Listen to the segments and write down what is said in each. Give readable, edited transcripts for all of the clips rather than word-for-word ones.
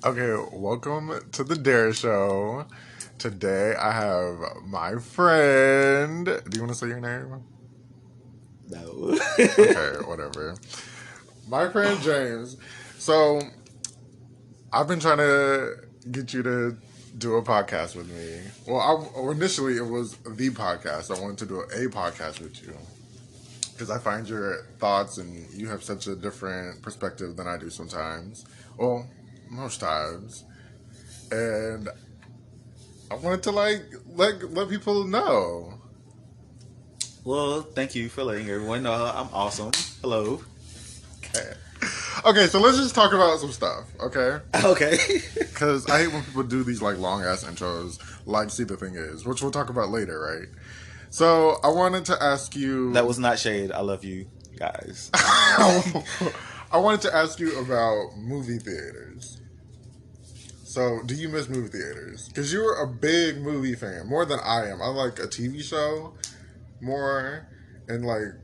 Okay, welcome to the Dare Show. Today I have my friend. Do you want to say your name? No. Okay, whatever. My friend James. So I've been trying to get you to do a podcast with me. Well, initially it was the podcast. I wanted to do a podcast with you because I find your thoughts and you have such a different perspective than I do sometimes. Well, most times. And I wanted to let people know. Well, thank you for letting everyone know I'm awesome. Hello. Okay. Okay, so let's just talk about some stuff, okay? Okay. Because I hate when people do these like long ass intros. Like, see, the thing is, which we'll talk about later, right? So I wanted to ask you. That was not shade. I love you guys. I wanted to ask you about movie theaters. So, do you miss movie theaters? Because you're a big movie fan, more than I am. I like a TV show more, and like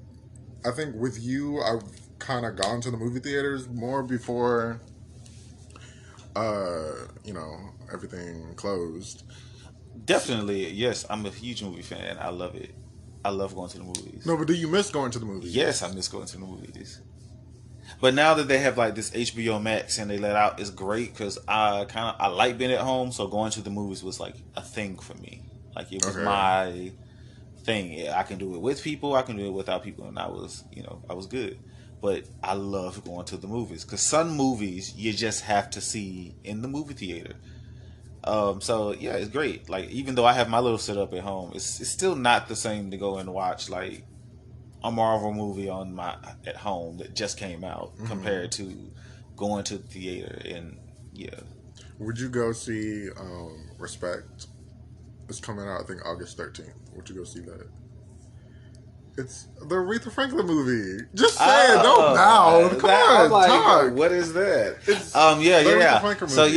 I think with you, I've kind of gone to the movie theaters more before, you know, everything closed. Definitely, yes. I'm a huge movie fan. I love it. I love going to the movies. No, but do you miss going to the movies? Yes, I miss going to the movies. But now that they have like this HBO Max and they let out, it's great because I like being at home. So going to the movies was like a thing for me. Like it was Okay. my thing. Yeah, I can do it with people. I can do it without people, and I was good. But I love going to the movies because some movies you just have to see in the movie theater. So yeah, it's great. Like even though I have my little setup at home, it's still not the same to go and watch like a Marvel movie on my at home that just came out compared to going to the theater. And yeah, Would you go see Respect? It's coming out, I think, August 13th. Would you go see that? It's the Aretha Franklin movie. Just say it. Don't now. Come on, I'm like, talk. what is that? It's Yeah, the yeah, Aretha yeah. Franklin So movie.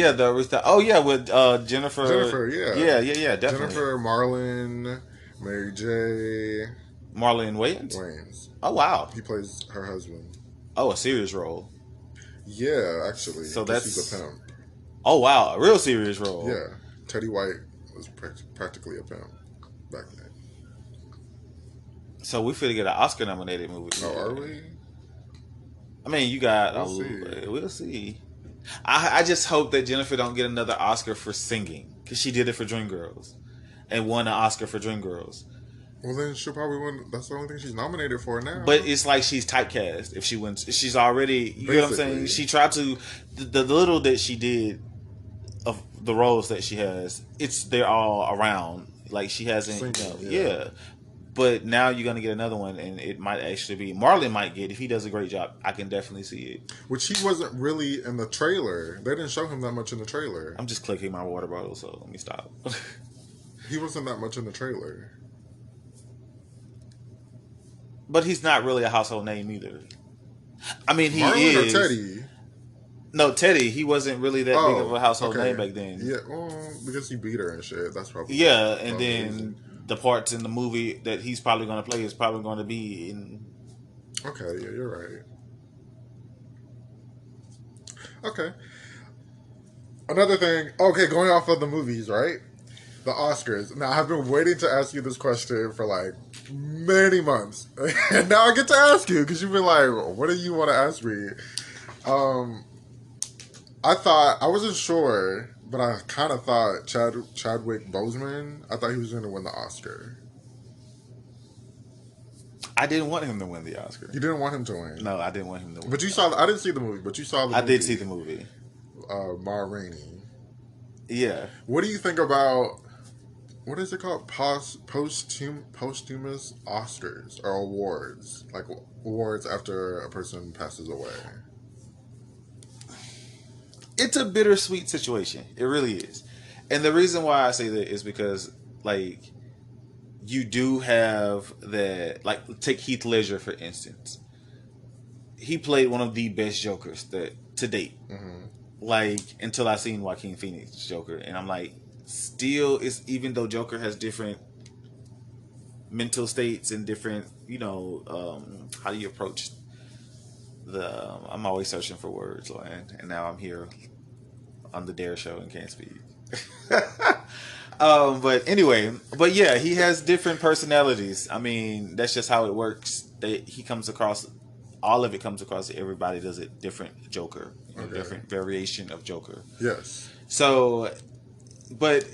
yeah, with Jennifer. Jennifer, yeah. Yeah, definitely. Jennifer, Marlon, Mary J. Marlon Wayans. Wayans. Oh wow. He plays her husband. Oh, a serious role. Yeah, actually. So 'cause that's he's a pimp. Oh wow, a real serious role. Yeah. Teddy White was practically a pimp back then. So we finna get an Oscar nominated movie. Oh, are we? I mean, you got. We'll see. We'll see. I just hope that Jennifer don't get another Oscar for singing because she did it for Dreamgirls, and won an Oscar for Dreamgirls. Well, then she'll probably win. That's the only thing she's nominated for now. But it's like she's typecast if she wins. She's already. You know what I'm saying? She tried to the little that she did of the roles that she has. They're all around. Like she hasn't. Singing, yeah. But now you're gonna get another one, and it might actually be Marlon might get if he does a great job. I can definitely see it. Which he wasn't really in the trailer. They didn't show him that much in the trailer. I'm just clicking my water bottle, so let me stop. He wasn't that much in the trailer. But he's not really a household name either. I mean, he Marlon is. or Teddy? No, Teddy. He wasn't really that big of a household name back then. Yeah, well, because he beat her and shit. That's probably and then the parts in the movie that he's probably going to play is probably going to be in. Okay, yeah, you're right. Okay. Another thing. Okay, going off of the movies, right? The Oscars. Now, I've been waiting to ask you this question for like many months. And now I get to ask you because you've been like, what do you want to ask me? I wasn't sure, but I kind of thought Chadwick Boseman, I thought he was going to win the Oscar. I didn't want him to win the Oscar. You didn't want him to win? No, I didn't want him to win. But you saw, I didn't see the movie, but you saw the movie. I did see the movie. Ma Rainey. Yeah. What do you think about, what is it called? Posthumous Oscars or awards? Like awards after a person passes away. It's a bittersweet situation. It really is. And the reason why I say that is because, like, you do have that, like, take Heath Ledger, for instance. He played one of the best Jokers to date. Mm-hmm. Like, until I seen Joaquin Phoenix's Joker. And I'm like, still, even though Joker has different mental states and different, how do you approach I'm always searching for words, and now I'm here on the Dare Show and can't speak. But anyway, but yeah, he has different personalities. I mean, that's just how it works. He comes across, all of it comes across. Everybody does it different. Joker, different variation of Joker. Yes. So, but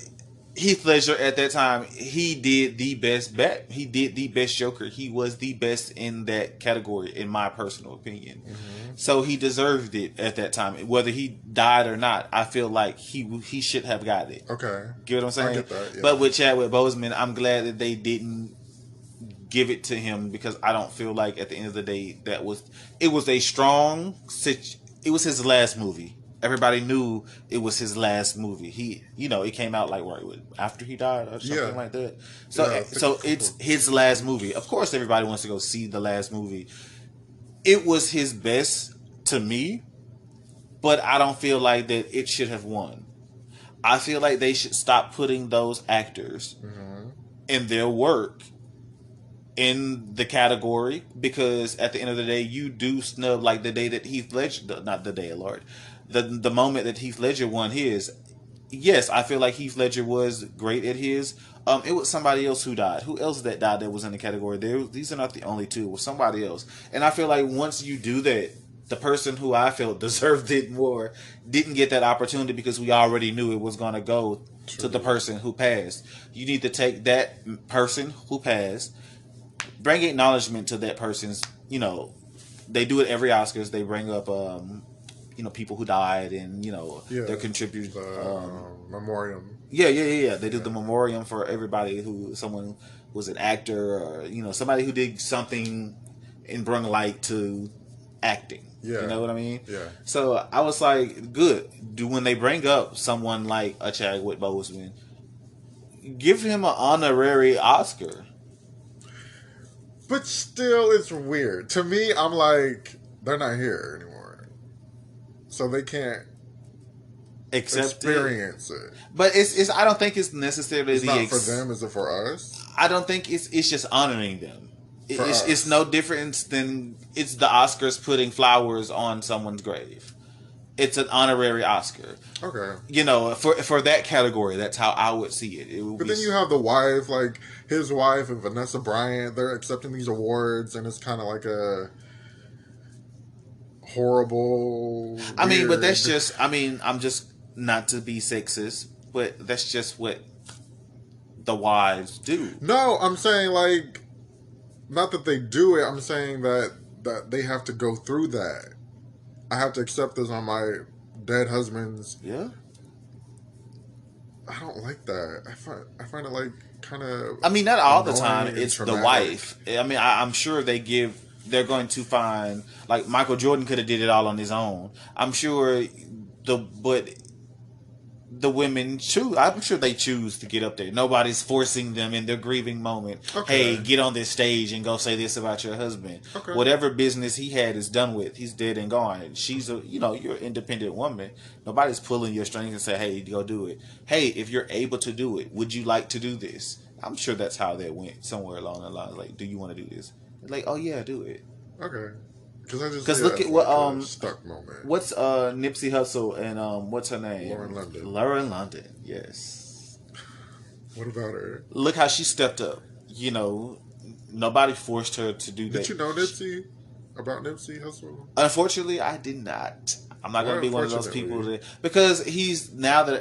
Heath Ledger at that time, he did the best bet. He did the best Joker. He was the best in that category, in my personal opinion. Mm-hmm. So he deserved it at that time. Whether he died or not, I feel like he should have got it. Okay. Get what I'm saying? I get that, yeah. But with Chadwick Boseman, I'm glad that they didn't give it to him, because I don't feel like at the end of the day it was a strong it was his last movie. Everybody knew it was his last movie. He, it came out like right after he died or something like that. So it's his last movie. Of course, everybody wants to go see the last movie. It was his best to me, but I don't feel like that it should have won. I feel like they should stop putting those actors in their work in the category, because at the end of the day, you do snub, like the day that Heath Ledger, not the day, Lord, the moment that Heath Ledger won his. Yes, I feel like Heath Ledger was great at his. It was somebody else who died. Who else that died that was in the category? These are not the only two. It was somebody else. And I feel like once you do that, the person who I felt deserved it more didn't get that opportunity, because we already knew it was going to go to the person who passed. You need to take that person who passed, bring acknowledgement to that person's, they do it every Oscars. They bring up, people who died and, their contribute. Memoriam. Yeah. They do the memoriam for everybody someone who was an actor, or, somebody who did something and bring light to acting. Yeah. You know what I mean? Yeah. So I was like, good. When they bring up someone like a Chadwick Boseman, give him an honorary Oscar. But still, it's weird. To me, I'm like, they're not here anymore. So they can't experience it. But it's I don't think it's necessarily it's not for them, is it for us? I don't think it's just honoring them. It's no difference than it's the Oscars putting flowers on someone's grave. It's an honorary Oscar. Okay. For that category, that's how I would see it. But then you have the wife, like his wife and Vanessa Bryant, they're accepting these awards, and it's kind of like a horrible. I mean, but that's just, I'm just not to be sexist, but that's just what the wives do. No, I'm saying like, not that they do it. I'm saying that they have to go through that. I have to accept this on my dead husband's. Yeah. I don't like that. I find it like kind of. I mean, not all the time. It's the wife. I mean, I'm sure they're going to find, like Michael Jordan could have did it all on his own. I'm sure but the women choose. I'm sure they choose to get up there. Nobody's forcing them in their grieving moment. Okay. Hey, get on this stage and go say this about your husband. Okay. Whatever business he had is done with. He's dead and gone. She's you're an independent woman. Nobody's pulling your strings and say, hey, go do it. Hey, if you're able to do it, would you like to do this? I'm sure that's how that went somewhere along the lines. Like, do you want to do this? Like, oh yeah, do it. Okay. Because look at what stuck moment. What's Nipsey Hussle and what's her name? Lauren London. Yes. What about her? Look how she stepped up. Nobody forced her to do that. Did you know Nipsey? About Nipsey Hussle? Unfortunately, I did not. I'm not going to be one of those people because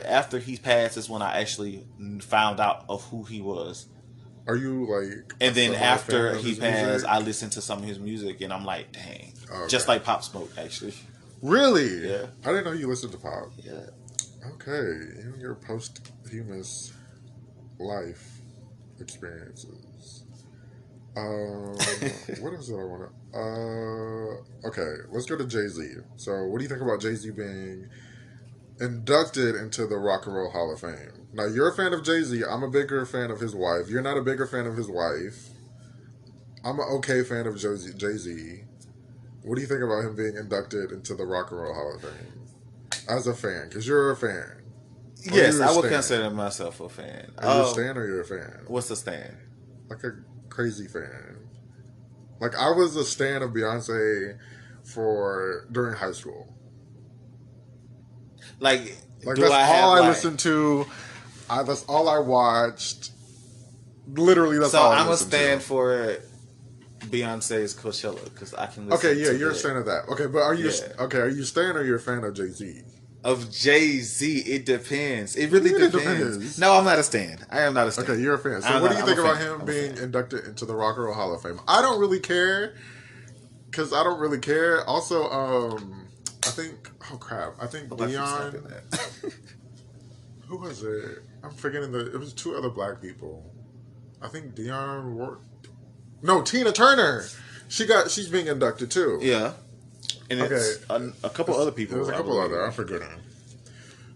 after he passed is when I actually found out of who he was. Are you like? And then after he passed, I listened to some of his music, and I'm like, dang, just like Pop Smoke, actually. Really? Yeah. I didn't know you listened to Pop. Yeah. Okay, your posthumous life experiences. What else did I want to? Okay, let's go to Jay-Z. So, what do you think about Jay-Z being inducted into the Rock and Roll Hall of Fame? Now, you're a fan of Jay-Z. I'm a bigger fan of his wife. You're not a bigger fan of his wife. I'm an okay fan of Jay-Z. What do you think about him being inducted into the Rock and Roll Hall of Fame? As a fan, because you're a fan. Yes, I would consider myself a fan. Are you a stan or you're a fan? What's a stan? Like a crazy fan. Like, I was a stan of Beyonce during high school. Like Like do that's I have all I like, listened to. That's all I watched. Literally, that's so all I I'm gonna listened stand to. for Beyonce's Coachella because I can Okay, listen yeah, to you're a that. fan of that. Okay, but are you Yeah. okay? Are you a stan or you're a fan of Jay-Z? Of Jay-Z, it depends. It What do really you mean it depends. depends? No, I'm not a stan. I am not a stan. Okay, you're a fan. So, what do you I'm a think about fan. him I'm a being fan. inducted into the Rock and Roll Hall of Fame? I don't really care because I don't really care. Also, I think. Oh crap! I think Why keep snapping Dion. that? Who was it? I'm forgetting It was two other black people. I think Dion. No, Tina Turner. She's being inducted too. Yeah, and Okay, it's a couple other people. There's a couple I other. I'm forgetting.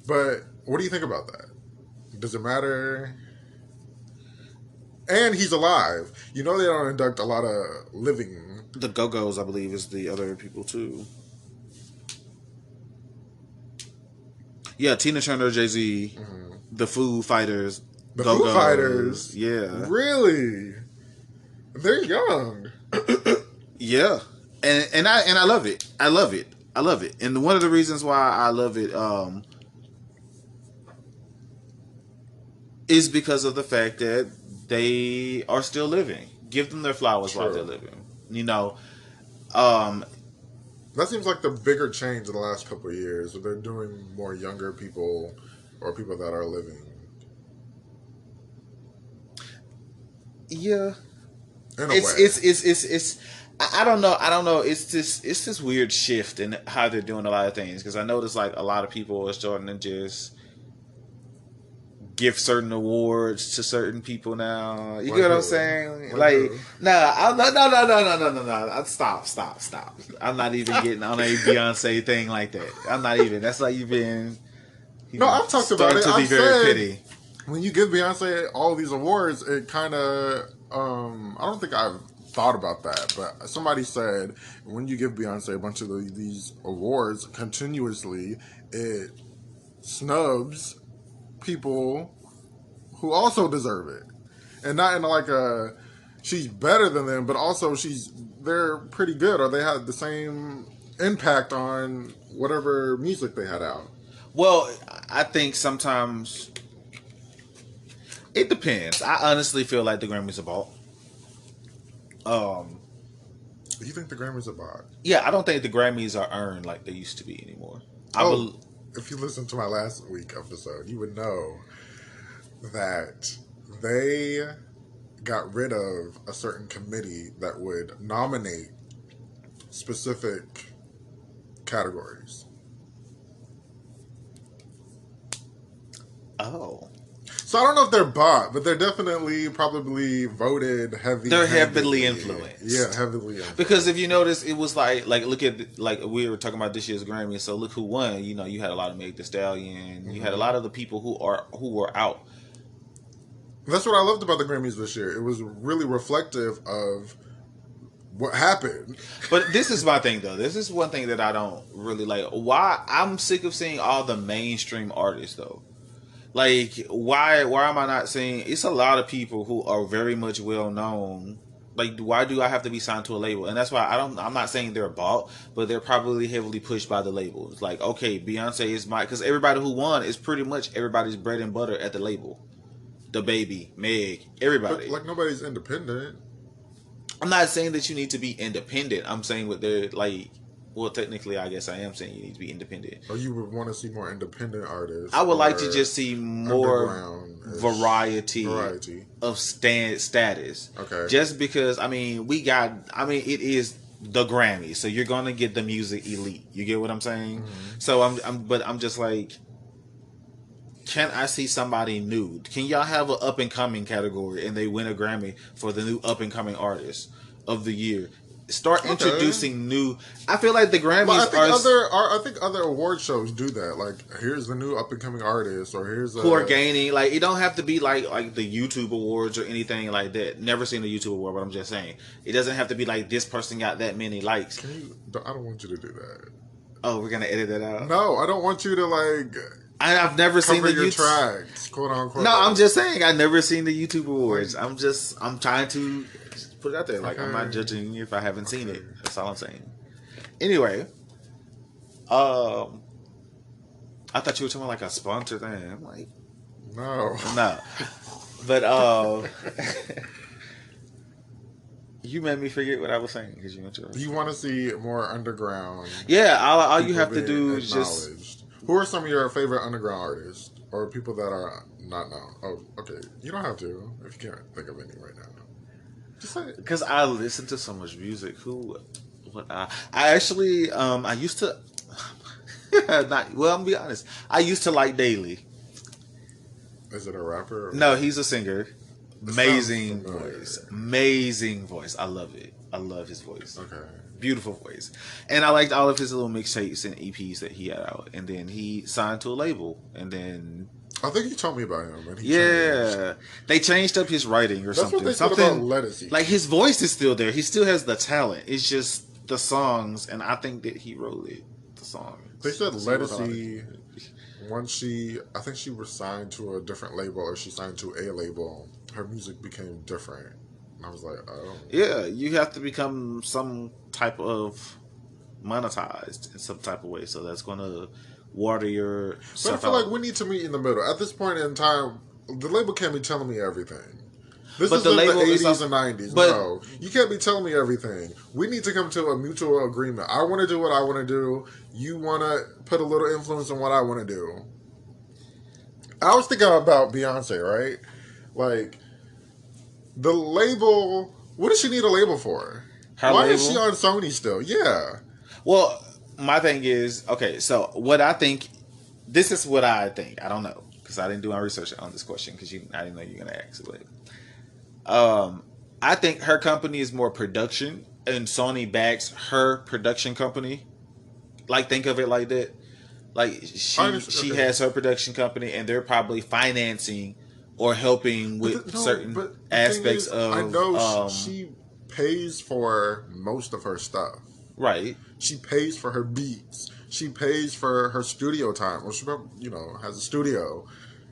But what do you think about that? Does it matter? And he's alive. You know they don't induct a lot of living. The Go-Go's, I believe, is the other people too. Yeah, Tina Turner, Jay-Z, the Foo Fighters, The Go-Go's. Foo Fighters. Yeah. Really? They're young. Yeah. And I love it. I love it. I love it. And one of the reasons why I love it is because of the fact that they are still living. Give them their flowers while they're living. You know, that seems like the bigger change in the last couple of years. Where they're doing more younger people or people that are living. Yeah. In a way. It's I don't know. It's this weird shift in how they're doing a lot of things because I notice like a lot of people are starting to just give certain awards to certain people now. You Like get what who? I'm saying? Like Like, who? no. Stop. I'm not even getting on a Beyonce thing like that. I'm not even. That's like you've been. No, I've talked about it. To be I very said petty. when you give Beyonce all these awards, it kind of. I don't think I've thought about that, but somebody said when you give Beyonce a bunch of these awards continuously, it snubs people who also deserve it, and not in like a she's better than them, but also they're pretty good or they have the same impact on whatever music they had out. Well, I think sometimes it depends. I honestly feel like the Grammys are bought. You think the Grammys are bought? Yeah, I don't think the Grammys are earned like they used to be anymore. If you listened to my last week episode, you would know that they got rid of a certain committee that would nominate specific categories. Oh. So I don't know if they're bought, but they're definitely probably voted heavy. They're heavily influenced. Yeah, heavily influenced. Because if you notice, it was like look at like we were talking about this year's Grammy. So look who won. You know, you had a lot of Meg Thee Stallion. You had a lot of the people who were out. That's what I loved about the Grammys this year. It was really reflective of what happened. But this is my thing, though. This is one thing that I don't really like. Why I'm sick of seeing all the mainstream artists, though. Like, why am I not seeing? It's a lot of people who are very much well known. Like, why do I have to be signed to a label? And that's why I'm not saying they're bought, but they're probably heavily pushed by the labels. Like, okay, Beyonce is because everybody who won is pretty much everybody's bread and butter at the label. The Baby, Meg, everybody. But, like, nobody's independent. I'm not saying that you need to be independent. I'm saying what they're like. Well, technically, I guess I am saying you need to be independent. Or you would want to see more independent artists. I would like to just see more variety of status. Okay. Just because, it is the Grammy, so you're gonna get the music elite. You get what I'm saying? Mm-hmm. So I'm just like, can I see somebody new? Can y'all have an up and coming category and they win a Grammy for the new up and coming artist of the year? Start introducing new. I feel like the Grammys I think other award shows do that. Like, here's the new up and coming artist, or here's who are gaining. Like, it don't have to be like the YouTube awards or anything like that. Never seen a YouTube award, but I'm just saying it doesn't have to be like this person got that many likes. I don't want you to do that. Oh, we're gonna edit that out. No, I don't want you to like. I've never seen the your tracks, quote unquote. No, I'm just saying I've never seen the YouTube awards. I'm trying to put it out there. Like, I'm not judging you if I haven't seen it. That's all I'm saying. Anyway, I I thought you were talking about like a sponsor thing. I'm like, No. no. But you made me forget what I was saying because you went to. You want to see more underground? Yeah, all you have to being do is just. acknowledged. Who are some of your favorite underground artists or people that are not known? Oh, okay. You don't have to if you can't think of any right now. Just say it. Because I listen to so much music. I actually I used to not. Well, I'm gonna be honest. I used to like Daily. Is it a rapper? No, he's a singer. Amazing sounds familiar. voice. Amazing voice. I love it. I love his voice. Okay. Beautiful voice. And I liked all of his little mixtapes and EPs that he had out. And then he signed to a label. And then I think you told me about him. And changed. They changed up his writing or That's something. what they something said about Lettucey. like his voice is still there. He still has the talent. It's just the songs, and I think that he wrote it. The song. They said Lettucey, once I think she was signed to a different label or she signed to a label, her music became different. And I was like, oh. Yeah, you have to become some type of monetized in some type of way. So that's going to water your But I stuff feel out. like we need to meet in the middle. At this point in time, the label can't be telling me everything. This But is the in the label is 80s and 90s. but- No, you can't be telling me everything. We need to come to a mutual agreement. I want to do what I want to do. You want to put a little influence on what I want to do. I was thinking about Beyonce, right? Like, the label... What does she need a label for? Her Why label? is she on Sony still? Yeah. Well, my thing is, okay, so what I think, this is what I think. I don't know, because I didn't do my research on this question, because I didn't know you were going to ask it. I think her company is more production, and Sony backs her production company. Like, think of it like that. Like, she has her production company, and they're probably financing or helping with certain aspects of... I know she pays for most of her stuff. Right. She pays for her beats. She pays for her studio time. Well, she, has a studio.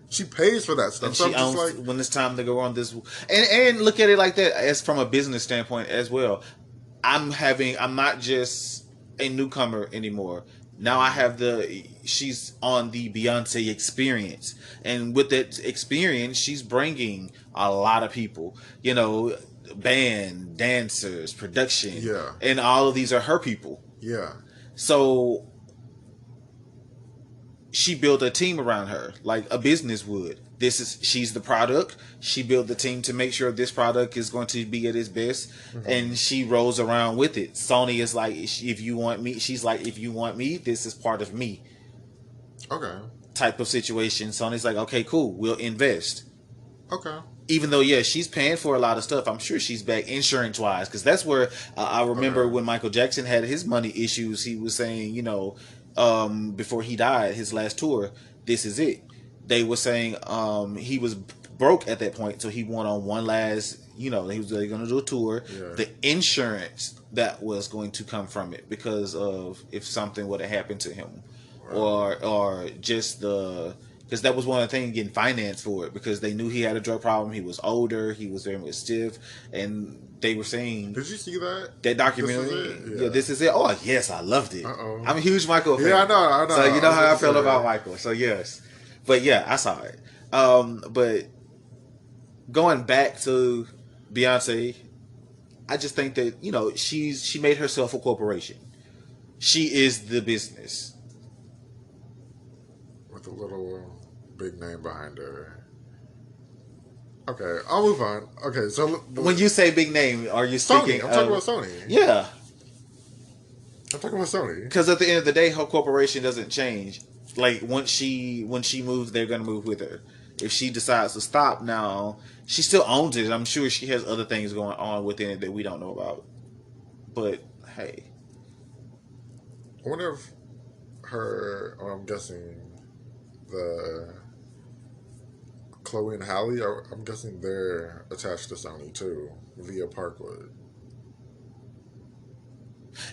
She pays for that stuff. And so she I'm just owns when it's time to go on this, and look at it like that as from a business standpoint as well. I'm not just a newcomer anymore. Now I have she's on the Beyonce experience, and with that experience, she's bringing a lot of people. Band, dancers, production, and all of these are her people. Yeah. So she built a team around her, like a business would. She's the product. She built the team to make sure this product is going to be at its best, and she rolls around with it. Sony is like, if you want me, she's like, if you want me, this is part of me. Okay. Type of situation. Sony's like, okay, cool, we'll invest. Okay. Even though, she's paying for a lot of stuff, I'm sure she's back insurance-wise, because that's where I remember when Michael Jackson had his money issues, he was saying, before he died, his last tour, this is it. They were saying he was broke at that point, so he went on one last, he was going to do a tour. Yeah. The insurance that was going to come from it because of if something would have happened to him, or just because that was one of the things, getting financed for it, because they knew he had a drug problem. He was older. He was very much stiff, and they were saying, "Did you see that documentary? This is it. Oh yes, I loved it. I'm a huge Michael fan. Yeah, I know. So you know how I felt about Michael. So yes, but yeah, I saw it. But going back to Beyonce, I just think that she made herself a corporation. She is the business with a little big name behind her. Okay, I'll move on. Okay, so when you say big name, are you speaking? Sony. I'm talking about Sony. Yeah, I'm talking about Sony. Because at the end of the day, her corporation doesn't change. Like when she moves, they're gonna move with her. If she decides to stop now, she still owns it. I'm sure she has other things going on within it that we don't know about. But hey, I wonder if I'm guessing the Chloe and Halle, I'm guessing they're attached to Sony too, via Parkwood.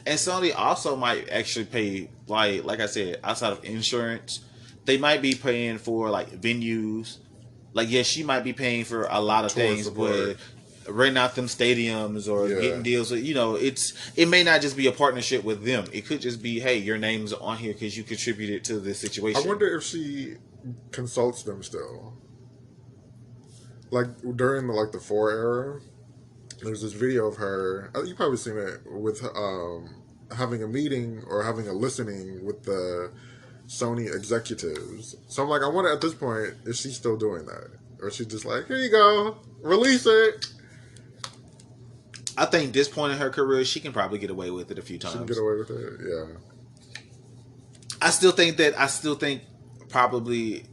And Sony also might actually pay, like I said, outside of insurance, they might be paying for like venues. Like, yes, she might be paying for a lot of things, but renting out them stadiums or getting deals with, it may not just be a partnership with them. It could just be, hey, your name's on here because you contributed to this situation. I wonder if she consults them still. Like during the 4 era, there's this video of her. You probably seen it with having a meeting or having a listening with the Sony executives. So I'm like, I wonder at this point, is she still doing that? Or is she just like, here you go, release it? I think this point in her career, she can probably get away with it a few times. She can get away with it, yeah. I still think probably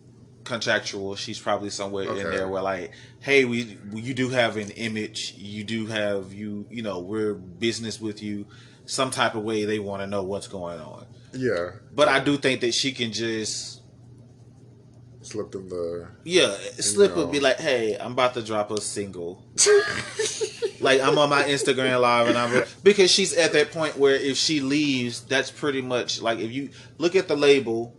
contractual. She's probably somewhere in there where like, hey, you do have an image. You do have, we're business with you. Some type of way they want to know what's going on. Yeah. But I do think that she can just slip them the... Yeah, slip would be like, hey, I'm about to drop a single. Like, I'm on my Instagram live and because she's at that point where if she leaves, that's pretty much like, if you look at the label,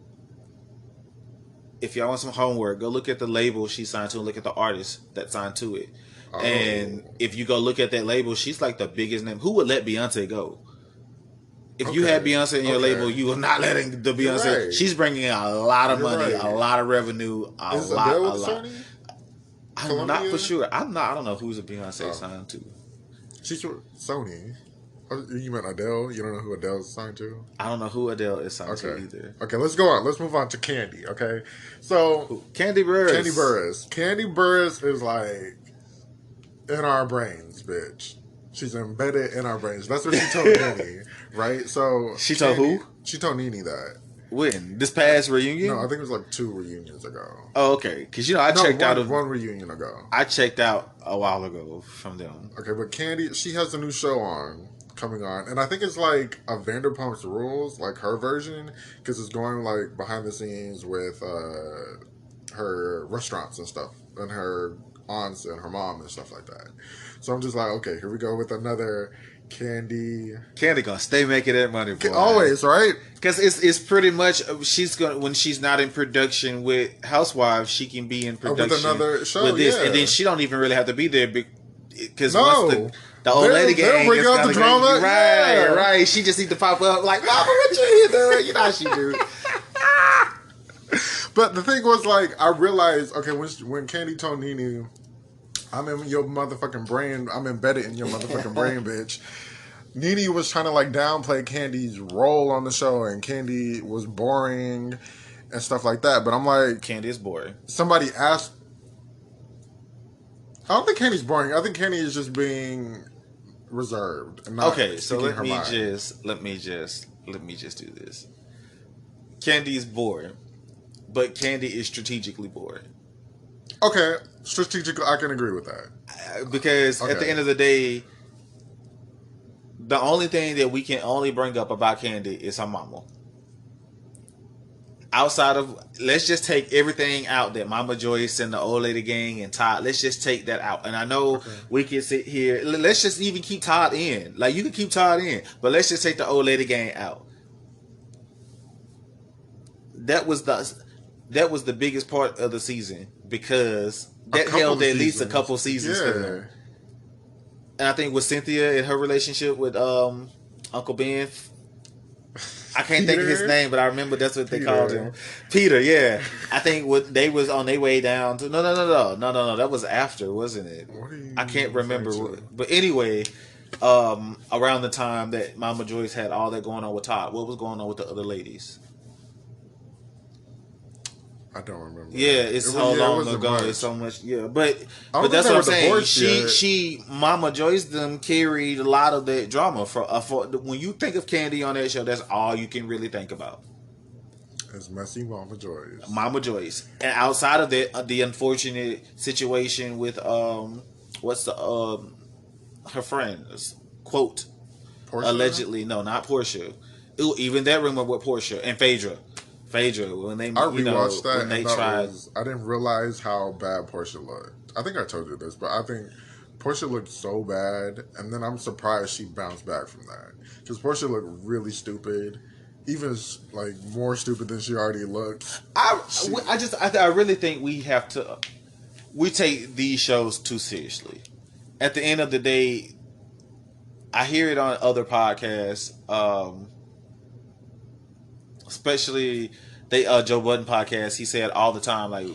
if y'all want some homework, go look at the label she signed to and look at the artist that signed to it. Oh. And if you go look at that label, she's like the biggest name. Who would let Beyonce go? If you had Beyonce in your label, you were not letting the Beyonce. Right. She's bringing in a lot of money, a lot of revenue, a lot. Sony? I'm not for sure. I don't know who's a Beyonce signed to. She's Sony. You meant Adele? You don't know who Adele's signed to? I don't know who Adele is signed to either. Okay, let's go on. Let's move on to Kandi. Okay, so Kandi Burruss. Kandi Burruss is like in our brains, bitch. She's embedded in our brains. That's what she told Nene, right? So she told who? She told Nene that. When? This past reunion? No, I think it was like 2 reunions ago. Oh, okay. Because checked out one reunion ago. I checked out a while ago from them. Okay, but Kandi, she has a new show coming on, and I think it's like a Vanderpump's Rules, like her version, because it's going like behind the scenes with her restaurants and stuff, and her aunts and her mom and stuff like that. So I'm just like, okay, here we go with another Kandi. Kandi gonna stay making that money, boy. Always, right? Because it's pretty much when she's not in production with Housewives, she can be in production with another show with this, and then she don't even really have to be there because once the old lady gang bring out the drama, right. She just need to pop up like, Mama, what you here doing? You know how she do. But the thing was, like, I realized, okay, when Kandi told Nene, I'm in your motherfucking brain, I'm embedded in your motherfucking brain, bitch. Nene was trying to, like, downplay Kandi's role on the show, and Kandi was boring and stuff like that. But I'm like... Kandi is boring. Somebody asked... I don't think Kandi's boring. I think Kandi is just being reserved and not so let me just do this. Kandi is boring, but Kandi is strategically boring. Okay, strategically, I can agree with that. Because at the end of the day, the only thing that we can only bring up about Kandi is her mama. Outside of, let's just take everything out that Mama Joyce and the old lady gang and Todd, let's just take that out. And I know we can sit here, let's just even keep Todd in. Like, you can keep Todd in, but let's just take the old lady gang out. That was the biggest part of the season because that held at least a couple seasons for them. And I think with Cynthia and her relationship with Uncle Ben, I can't think of his name, but I remember that's what they called him. Peter, yeah. I think they was on their way down to... No. That was after, wasn't it? I can't remember. But anyway, around the time that Mama Joyce had all that going on with Todd, what was going on with the other ladies? I don't remember. Yeah, it's so long ago. It's so much. Yeah, but that's what I'm saying. She Mama Joyce them carried a lot of that drama for when you think of Kandi on that show. That's all you can really think about. It's messy Mama Joyce. Mama Joyce, and outside of that, the unfortunate situation with what's the her friends quote Portia? Allegedly no, not Portia. Even that rumor with Portia and Phaedra, when they I rewatched that when they tried. I didn't realize how bad Portia looked. I think I told you this, but I think Portia looked so bad, and then I'm surprised she bounced back from that because Portia looked really stupid, even like more stupid than she already looked. I really think we take these shows too seriously. at the end of the day, I hear it on other podcasts, especially Joe Budden podcast. He said all the time, like,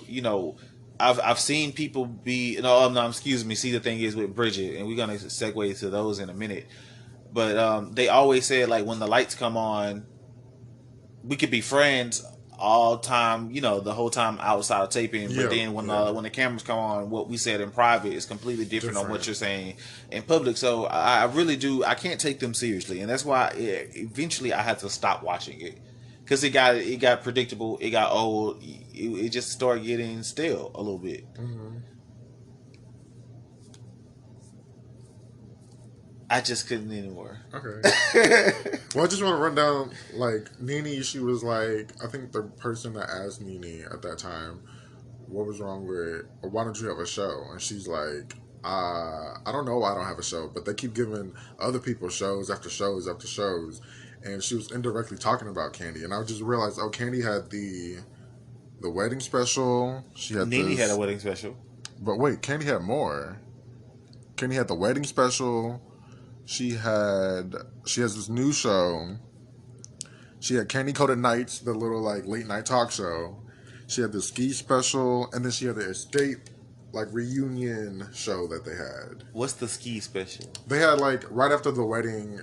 I've seen people be no, excuse me. See, the thing is with Bridget, and we're gonna segue to those in a minute. But they always said, like, when the lights come on, we could be friends all time, the whole time outside of taping. Yeah, but then when the cameras come on, what we said in private is completely different on what you're saying in public. So I really do. I can't take them seriously, and that's why eventually I had to stop watching it because it got predictable. It got old. It just started getting stale a little bit. Mm-hmm. I just couldn't anymore. Okay. Well, I just want to run down, like, Nene, she was like, I think the person that asked Nene at that time, what was wrong with, or why don't you have a show? And she's like, I don't know why I don't have a show, but they keep giving other people shows after shows after shows. And she was indirectly talking about Kandi. And I just realized, Kandi had the wedding special. She had Nene had a wedding special. But wait, Kandi had more. Kandi had the wedding special. She has this new show. She had Candy Coated Nights, the little, like, late night talk show. She had the ski special, and then she had the escape, like, reunion show that they had. What's the ski special? They had, like, right after the wedding.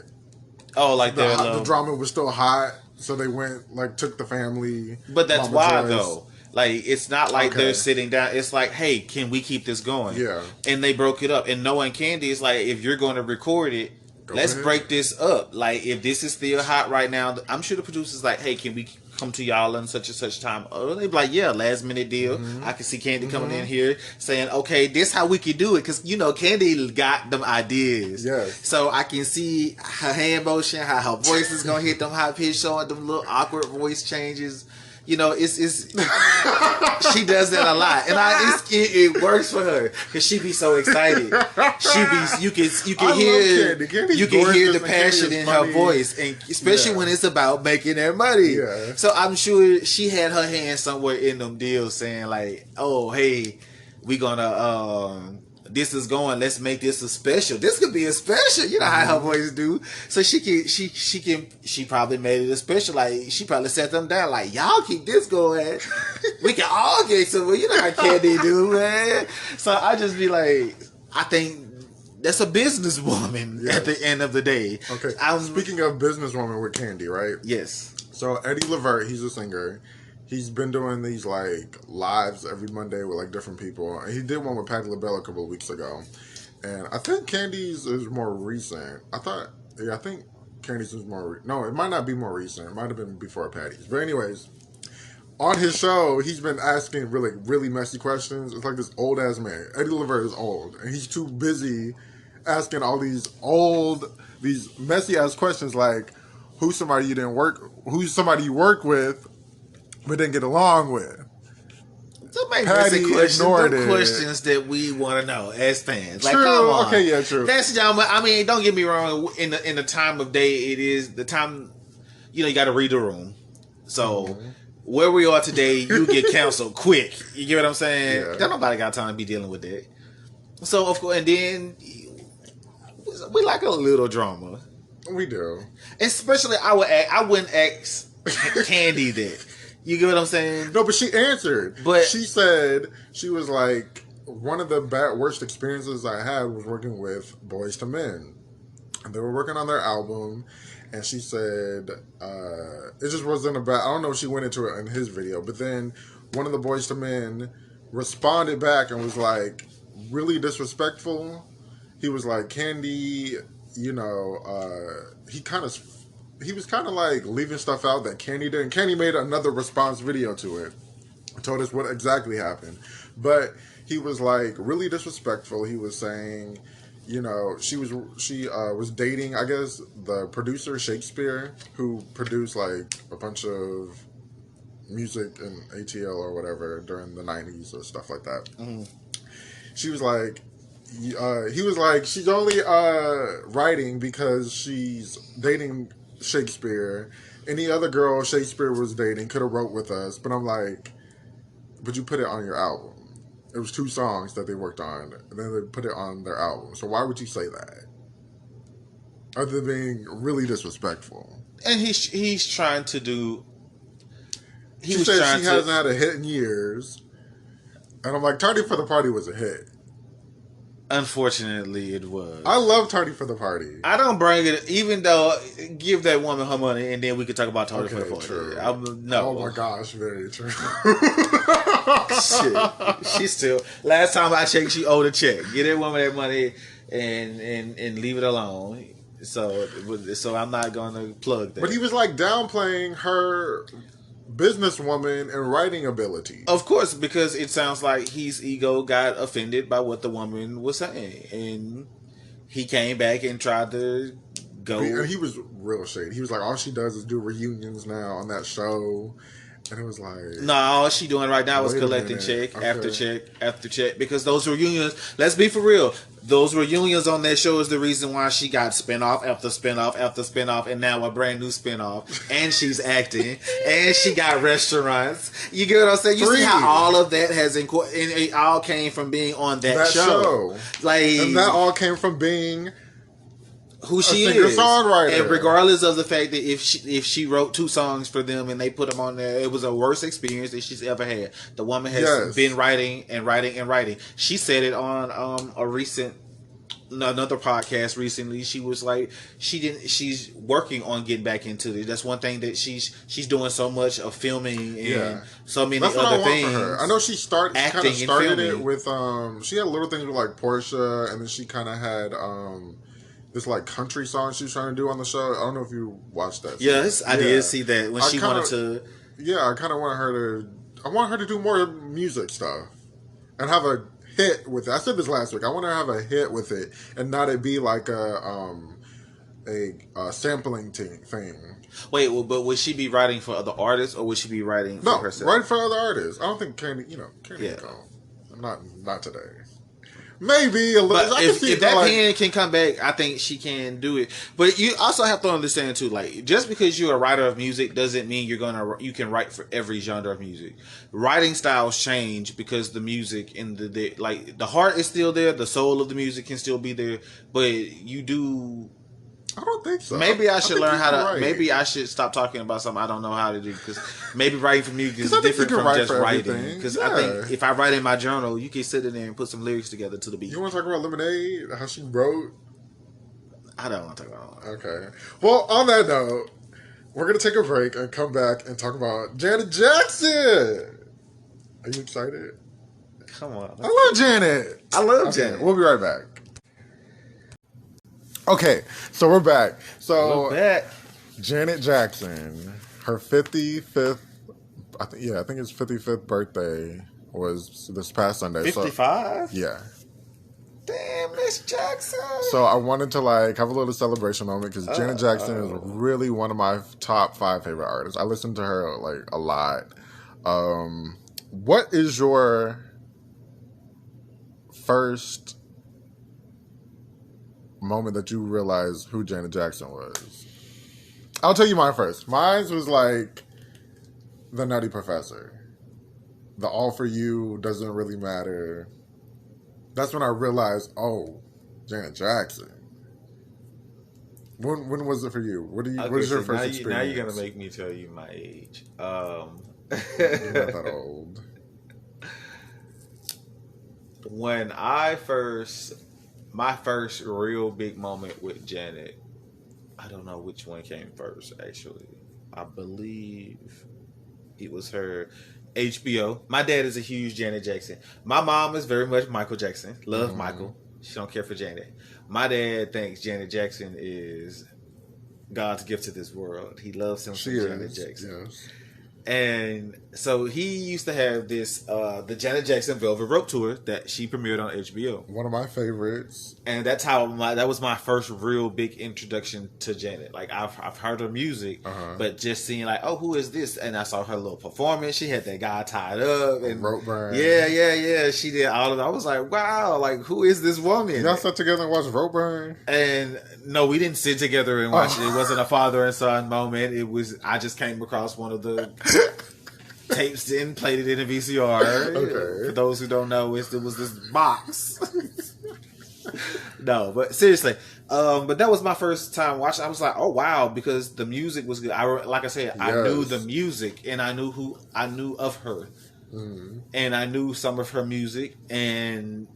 Oh, like the drama was still hot, so they went, like, took the family. But that's Mama why, Joyce. Though. Like, it's not like they're sitting down. It's like, hey, can we keep this going? Yeah. And they broke it up. And knowing Kandi is like, if you're going to record it, let's break this up. Like, if this is still hot right now, I'm sure the producer's like, hey, can we come to y'all on such and such time? Oh, they'd be like, yeah, last minute deal. Mm-hmm. I can see Kandi coming in here saying, okay, this how we can do it. Because, Kandi got them ideas. Yes. So I can see her hand motion, how her voice is going to hit them high pitch, showing them little awkward voice changes. It's she does that a lot, and it works for her because she be so excited. You can hear the passion in her voice, and especially when it's about making their money. Yeah. So I'm sure she had her hand somewhere in them deals, saying like, "Oh, hey, we gonna this is going. Let's make this a special. This could be a special. You know how her voice do. So she probably made it a special. Like, she probably set them down. Like, y'all keep this going. We can all get somewhere. You know how Kandi do, man. So I just be like, I think that's a businesswoman at the end of the day. Okay. Speaking of businesswoman with Kandi, right? Yes. So Eddie Levert, he's a singer. He's been doing these, like, lives every Monday with, like, different people. And he did one with Patti LaBelle a couple of weeks ago. And I think Kandi's is more recent. I think Kandi's is more... No, it might not be more recent. It might have been before Patti's. But anyways, on his show, he's been asking really, really messy questions. It's like this old-ass man. Eddie Levert is old. And he's too busy asking all these messy-ass questions like, who's somebody you work with but didn't get along with? Patty ignored it. Questions that we want to know as fans. Like, true. Come on. Okay, yeah, true. That's I mean, don't get me wrong. In the time of day, it is the time. You got to read the room. So where we are today, you get canceled quick. You get what I'm saying? Yeah. Don't nobody got time to be dealing with that. So of course, and then we like a little drama. We do. Especially, I wouldn't ask Kandi that. You get what I'm saying? No, but she answered. But she said, she was like, one of the worst experiences I had was working with Boyz II Men. And they were working on their album. And she said, it just wasn't about, I don't know if she went into it in his video, but then one of the Boyz II Men responded back and was like, really disrespectful. He was like, Kandi, he was kind of like leaving stuff out that Kandi did. And Kandi made another response video to it. Told us what exactly happened. But he was like really disrespectful. He was saying, she was dating, I guess, the producer Shakespeare, who produced like a bunch of music in ATL or whatever during the 90s or stuff like that. Mm-hmm. She was like, he was like, she's only writing because she's dating Shakespeare. Any other girl Shakespeare was dating could have wrote with us. But I'm like, but you put it on your album. It was 2 songs that they worked on, and then they put it on their album. So why would you say that? Other than being really disrespectful. And he's trying to do. She said she hasn't had a hit in years, and I'm like, "Tardy for the Party" was a hit. Unfortunately, it was. I love Tardy for the Party. I don't bring it, even though give that woman her money, and then we could talk about Tardy for the Party. True. No. Oh my gosh, very true. Shit, she's still. Last time I checked, she owed a check. Get that woman that money and leave it alone. So I'm not going to plug that. But he was like downplaying her businesswoman and writing ability. Of course, because it sounds like his ego got offended by what the woman was saying, and he came back and tried to go. And he was real shady. He was like, all she does is do reunions now on that show. And it was like... No, all she doing right now is collecting check after check after check. Because those reunions, let's be for real, those reunions on that show is the reason why she got spinoff after spinoff after spinoff, and now a brand new spinoff. And she's acting. And she got restaurants. You get what I'm saying? You see how all of that has... and it all came from being on that show. Like, and that all came from being... who she is, songwriter, and regardless of the fact that if she wrote 2 songs for them and they put them on there, it was a worst experience that she's ever had. The woman has been writing and writing and writing. She said it on another podcast recently. She was like, she's working on getting back into it. That's one thing that she's doing so much of filming and so many other things. For her. I know she started it with she had little things with like Portia, and then she kind of had this like country song she was trying to do on the show. I don't know if you watched that. Yes, I did see that when she wanted to. Yeah, I kind of want her to. I want her to do more music stuff and have a hit with it. I said this last week. I want her to have a hit with it and not it be like a sampling thing. Wait, but would she be writing for other artists or would she be writing for herself? No, write for other artists. I don't think Kandi. Not today. Maybe a little. But if that pen can come back, I think she can do it. But you also have to understand too, like just because you're a writer of music doesn't mean you can write for every genre of music. Writing styles change because the music and the heart is still there, the soul of the music can still be there, but you do. I don't think so. Maybe I should learn how to. Write. Maybe I should stop talking about something I don't know how to do because maybe writing for music is different from just writing. Because I think if I write in my journal, you can sit in there and put some lyrics together to the beat. You want to talk about Lemonade? How she wrote? I don't want to talk about it. Okay. Well, on that note, we're gonna take a break and come back and talk about Janet Jackson. Are you excited? Come on. I love Janet. Janet. We'll be right back. Okay, so we're back. Janet Jackson, her 55th, I think it's 55th birthday was this past Sunday. 55? So, yeah. Damn, Miss Jackson. So I wanted to have a little celebration moment because Janet Jackson is really one of my top 5 favorite artists. I listen to her a lot. What is your first moment that you realized who Janet Jackson was? I'll tell you mine first. Mine was like The Nutty Professor. The All For You Doesn't Really Matter. That's when I realized, Janet Jackson. When was it for you? What is your first experience? Now you're gonna make me tell you my age. You're not that old. When my first real big moment with Janet, I don't know which one came first, actually. I believe it was her HBO. My dad is a huge Janet Jackson. My mom is very much Michael Jackson. Love Michael. She don't care for Janet. My dad thinks Janet Jackson is God's gift to this world. He loves him for Janet Jackson. Yes. And so he used to have this, the Janet Jackson Velvet Rope Tour that she premiered on HBO. One of my favorites. And that's how that was my first real big introduction to Janet. Like I've heard her music, but just seeing who is this? And I saw her little performance. She had that guy tied up and rope burn. Yeah. She did all of that. I was like, wow, who is this woman? Y'all sat together and watched rope burn? And no, we didn't sit together and watch it. It wasn't a father and son moment. I just came across one of the tapes didn't play it in a VCR. Okay. For those who don't know, it was this box. No, but seriously, but that was my first time watching. I was like, oh wow, because the music was good. Like I said, I knew the music, and I knew of her, and I knew some of her music, and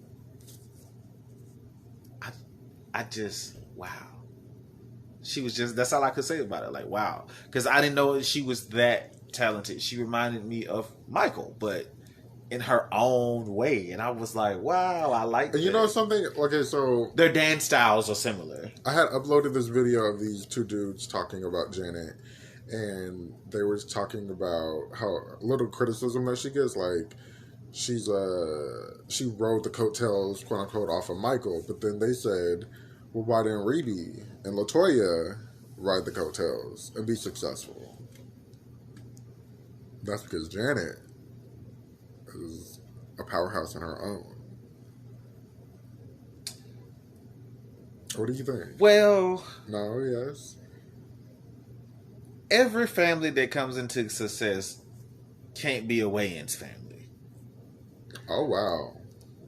I just wow. She was just, that's all I could say about it. Like, wow. Because I didn't know she was that talented. She reminded me of Michael, but in her own way. And I was like, wow, I like that. You know something? Okay, so... Their dance styles are similar. I had uploaded this video of these two dudes talking about Janet. And they were talking about how little criticism that she gets. Like, she rode the coattails, quote unquote, off of Michael. But then they said... Well, why didn't Rebe and LaToya ride the coattails and be successful? That's because Janet is a powerhouse in her own. What do you think? Well... No, yes? Every family that comes into success can't be a Wayans family. Oh, wow.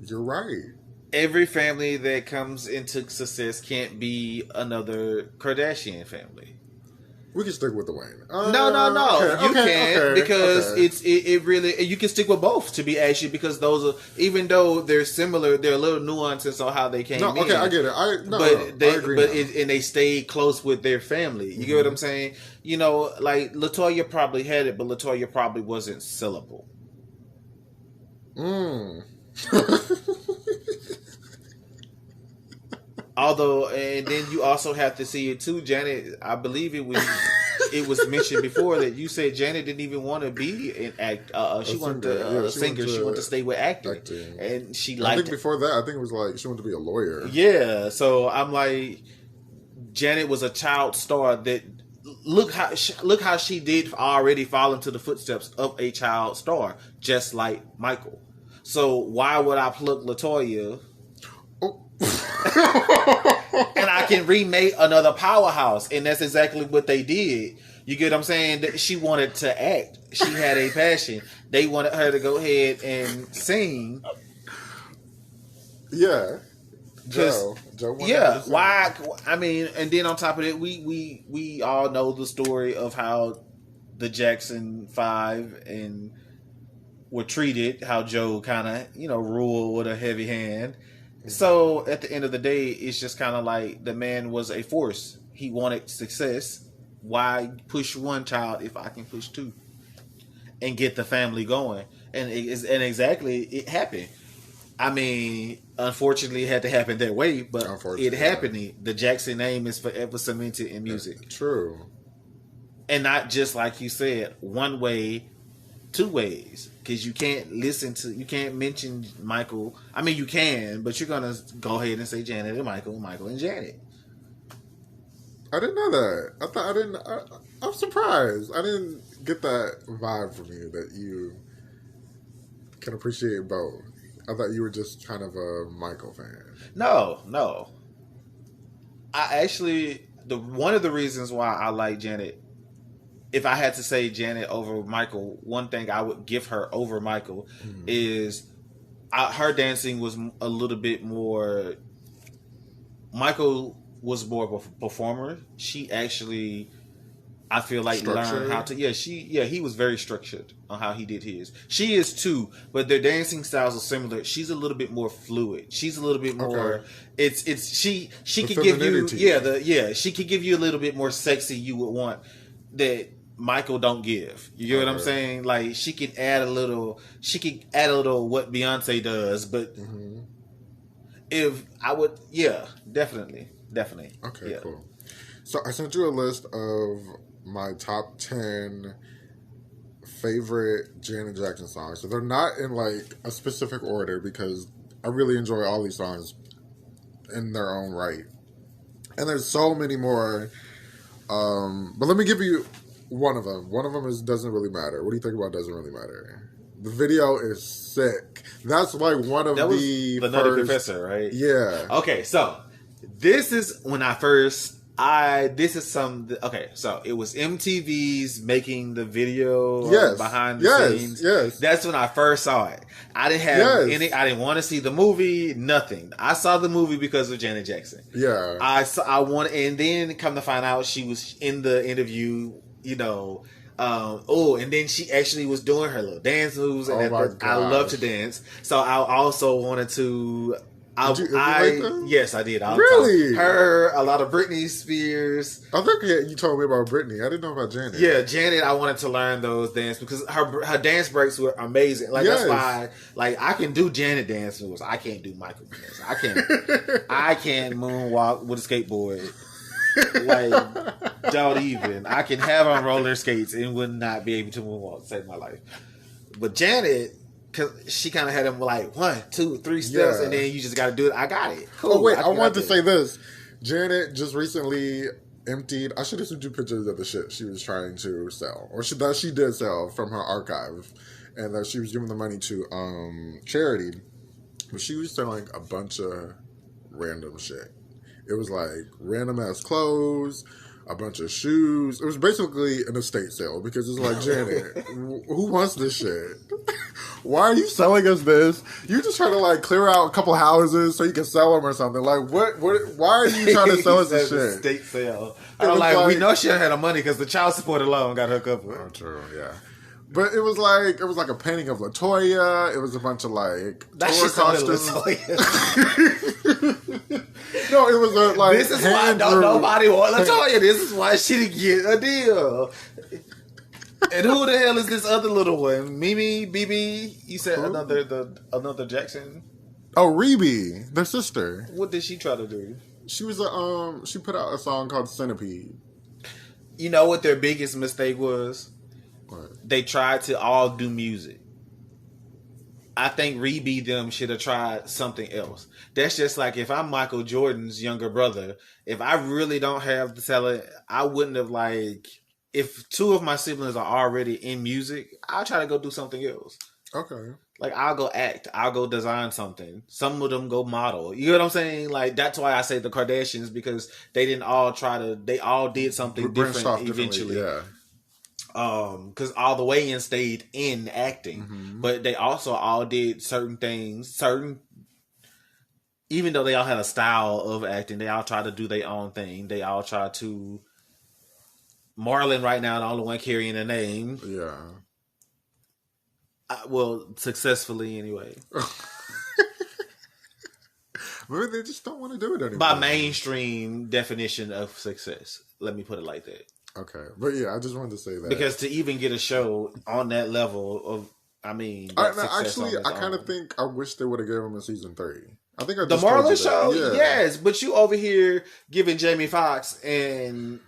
You're right. Every family that comes into success can't be another Kardashian family. We can stick with the Wayne. No. Okay, you can because it really you can stick with both to be actually because those are even though they're similar, there are little nuances on how they came in. Okay, I get it. I agree. And they stayed close with their family. You get what I'm saying? You know, like LaToya probably had it, but LaToya probably wasn't syllable. Although, and then you also have to see it too, Janet. I believe it was mentioned before that you said Janet didn't even want to be an act. She wanted to singer. She wanted to stay with acting. And she liked. I think before that, I think it was like she wanted to be a lawyer. Yeah, so I'm like, Janet was a child star. That look how she did already fall into the footsteps of a child star, just like Michael. So why would I pluck LaToya? And I can remake another powerhouse, and that's exactly what they did. You get what I'm saying? She wanted to act. She had a passion. They wanted her to go ahead and sing. Yeah, Joe. Yeah. Why? I mean, and then on top of it, we all know the story of how the Jackson 5 and were treated. How Joe kind of ruled with a heavy hand. So at the end of the day, it's just kind of like the man was a force. He wanted success. Why push one child if I can push two and get the family going? And exactly it happened. I mean, unfortunately, it had to happen that way, but it happened. The Jackson name is forever cemented in music. True. And not just like you said, one way, two ways. Because you can't mention Michael. I mean, you can, but you're going to go ahead and say Janet and Michael and Janet. I didn't know that. I'm surprised. I didn't get that vibe from you that you can appreciate both. I thought you were just kind of a Michael fan. No. I actually, one of the reasons why I like Janet, if I had to say Janet over Michael, one thing I would give her over Michael is her dancing was a little bit more. Michael was more of a performer. She actually, I feel like, learned how to. He was very structured on how he did his. She is too, but their dancing styles are similar. She's a little bit more fluid. She's a little bit more. Okay. She could give you she could give you a little bit more sexy you would want that Michael don't give. You get what I'm saying? Like she can add a little what Beyonce does, but if I would, definitely. Okay, cool. So I sent you a list of my top 10 favorite Janet Jackson songs. So they're not in like a specific order because I really enjoy all these songs in their own right. And there's so many more. But let me give you one of them. One of them doesn't really matter. What do you think about Doesn't Really Matter? The video is sick. That's like one of the Nutty Professor, right? Yeah. Okay, so this is when I first This is okay, so it was MTV's making the video behind the scenes. Yes. That's when I first saw it. I didn't have I didn't want to see the movie, nothing. I saw the movie because of Janet Jackson. Yeah. And then come to find out she was in the interview, you know. And then she actually was doing her little dance moves, and I love to dance. So I also wanted to. Did you like them? Yes, I did. Really? Her, a lot of Britney Spears. I think you told me about Britney. I didn't know about Janet. Yeah, Janet. I wanted to learn those dance because her dance breaks were amazing. Like that's why, like I can do Janet dance moves. I can't do Michael dance. I can't moonwalk with a skateboard. Like don't even. I can have on roller skates and would not be able to moonwalk to save my life. But Janet. Cause she kind of had them like 1, 2, 3 steps, and then you just got to do it. I got it. Cool. Oh wait, I wanted to say this. Janet just recently emptied. I should have sent you pictures of the shit she was trying to sell, or she did sell from her archive, and that she was giving the money to charity. But she was selling a bunch of random shit. It was like random ass clothes. A bunch of shoes. It was basically an estate sale because it's like, Janet, who wants this shit? Why are you selling us this? You just trying to like clear out a couple houses so you can sell them or something. Like, what? Why are you trying to sell us this shit? Estate sale. I'm like, we know she had the money because the child support alone got her covered. Oh, true, yeah. But it was like a painting of LaToya. It was a bunch of like that tour costumes. No, it was like this is why nobody want LaToya. This is why she didn't get a deal. And who the hell is this other little one? Mimi, BB? You said another Jackson? Oh, Rebe, their sister. What did she try to do? She was she put out a song called Centipede. You know what their biggest mistake was? What? They tried to all do music. I think Rebe them should have tried something else. That's just like if I'm Michael Jordan's younger brother, if I really don't have the talent, I wouldn't have like, if 2 of my siblings are already in music, I'll try to go do something else. Okay. Like I'll go act, I'll go design something. Some of them go model. You know what I'm saying? Like that's why I say the Kardashians, because they all did something different eventually. Yeah. Because all the Wayans stayed in acting, but they also all did certain things. Even though they all had a style of acting, they all tried to do their own thing. They all tried to. Marlon right now, the only one carrying a name. Yeah. Well, successfully anyway. Maybe they just don't want to do it anymore. By mainstream definition of success, let me put it like that. Okay, but yeah, I just wanted to say that because to even get a show on that level of, I kind of think I wish they would have given him a season 3. I think the Marlon show, yes, but you over here giving Jamie Foxx and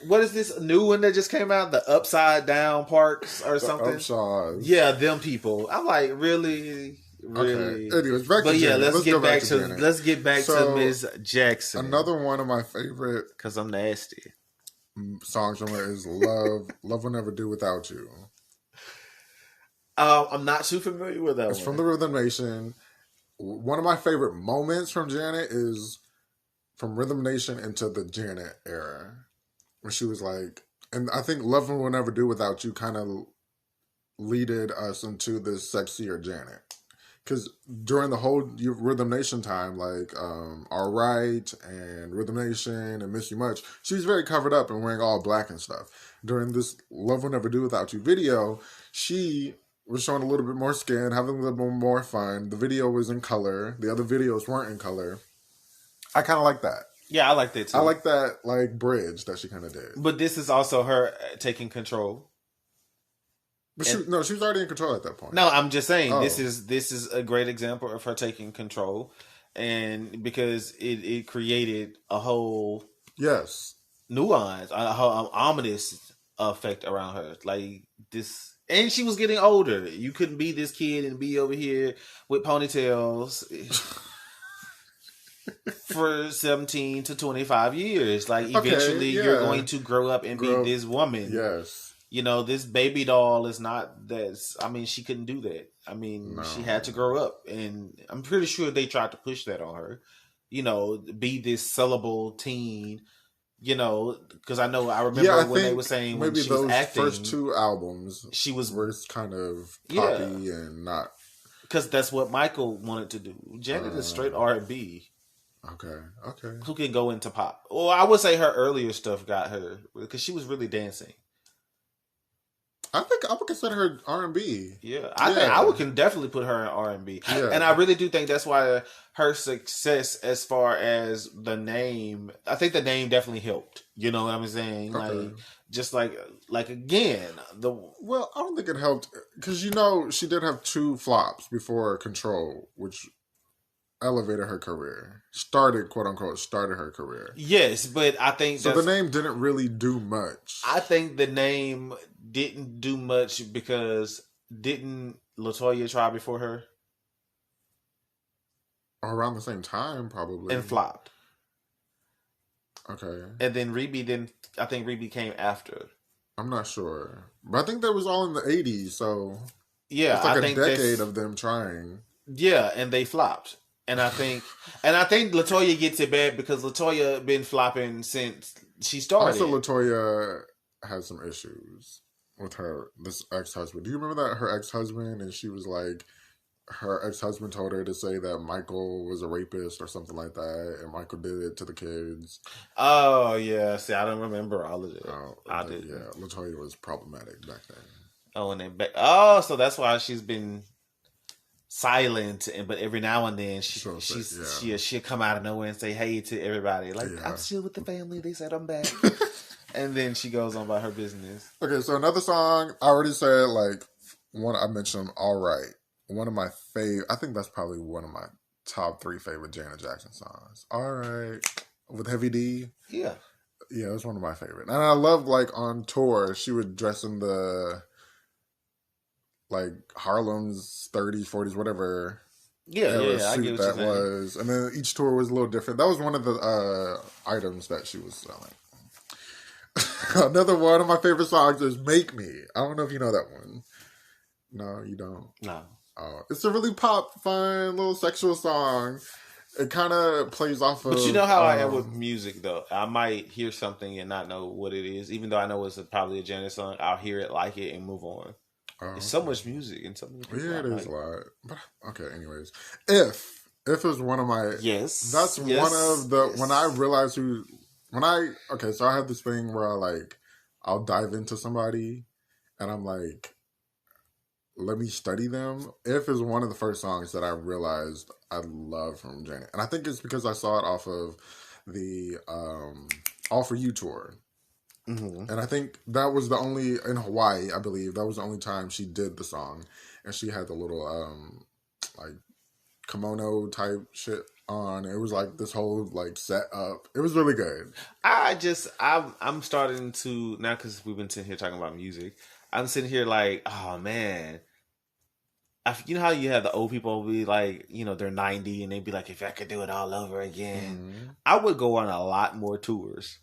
what is this new one that just came out? The Upside Down Parks or something? Upshaws. Yeah, them people. I'm like, really. Okay. Anyways, back to Janet. Let's get back to Ms. Jackson. Another one of my favorite, because I'm nasty, songs from her is "Love." Love Will Never Do Without You. I'm not too familiar with that. It's from the Rhythm Nation. One of my favorite moments from Janet is from Rhythm Nation into the Janet era, where she was like, and I think "Love Will Never Do Without You" kind of leaded us into this sexier Janet. Because during the whole Rhythm Nation time, like All Right and Rhythm Nation and Miss You Much, she was very covered up and wearing all black and stuff. During this Love Will Never Do Without You video, she was showing a little bit more skin, having a little bit more fun. The video was in color. The other videos weren't in color. I kind of like that. Yeah, I like that too. I like that like bridge that she kind of did. But this is also her taking control. But she was already in control at that point. No, I'm just saying this is a great example of her taking control, and because it created a whole nuance, a whole ominous effect around her, like this. And she was getting older. You couldn't be this kid and be over here with ponytails for 17 to 25 years. Like eventually you're going to grow up and be this woman. Yes. You know, this baby doll is not that. I mean, she couldn't do that. I mean, she had to grow up, and I'm pretty sure they tried to push that on her. You know, be this sellable teen You know, because I remember when they were saying when maybe she was those acting, first two albums she was were kind of poppy and not. Because that's what Michael wanted to do. Janet is straight R&B. Okay. Who can go into pop? Well, I would say her earlier stuff got her because she was really dancing. I think I would consider her R&B. Yeah, I think I can definitely put her in R&B. Yeah. And I really do think that's why her success, as far as the name, I think the name definitely helped. You know what I'm saying? Okay. Like, just like again, well, I don't think it helped because you know she did have 2 flops before Control, which elevated her career, quote unquote started her career. Yes, but I think so. The name didn't really do much. I think the name didn't do much because didn't LaToya try before her? Around the same time, probably, and flopped. Okay, and then Reby didn't. I think Reby came after. I'm not sure, but I think that was all in the '80s. So yeah, it's like a decade of them trying. Yeah, and they flopped. And I think LaToya gets it bad because LaToya been flopping since she started. Also, LaToya has some issues with this ex-husband. Do you remember that her ex-husband, and she was like, her ex-husband told her to say that Michael was a rapist or something like that, and Michael did it to the kids. Oh yeah, see, I don't remember all of it. I did. Yeah, LaToya was problematic back then. Oh, and then so that's why she's been silent, but every now and then she'll come out of nowhere and say hey to everybody, like I'm still with the family. They said I'm back, and then she goes on about her business. Okay, so another song I already said, like one I mentioned, All Right. One of my I think that's probably one of my top 3 favorite Janet Jackson songs. All Right, with Heavy D. Yeah, it's one of my favorite, and I love like on tour she would dress in the like Harlem's 30s, 40s, whatever. Yeah, I get what that was. And then each tour was a little different. That was one of the items that she was selling. Another one of my favorite songs is Make Me. I don't know if you know that one. No, you don't? No. Oh, it's a really pop, fun, little sexual song. It kind of plays off of... But you know how I am with music, though. I might hear something and not know what it is. Even though I know it's probably a Janet song, I'll hear it, like it, and move on. It's so much music and so many people. Yeah, it is a lot. But okay, anyways, if is one of my one of the when I realize so I have this thing where I'll dive into somebody and I'm like, let me study them. If is one of the first songs that I realized I love from Janet, and I think it's because I saw it off of the All For You tour. Mm-hmm. And I think that was the only, in Hawaii, I believe, that was the only time she did the song. And she had the little, kimono type shit on. It was like this whole, set up. It was really good. I'm starting to, now because we've been sitting here talking about music, I'm sitting here like, oh man. You know how you have the old people be like, they're 90 and they'd be like, if I could do it all over again. Mm-hmm. I would go on a lot more tours.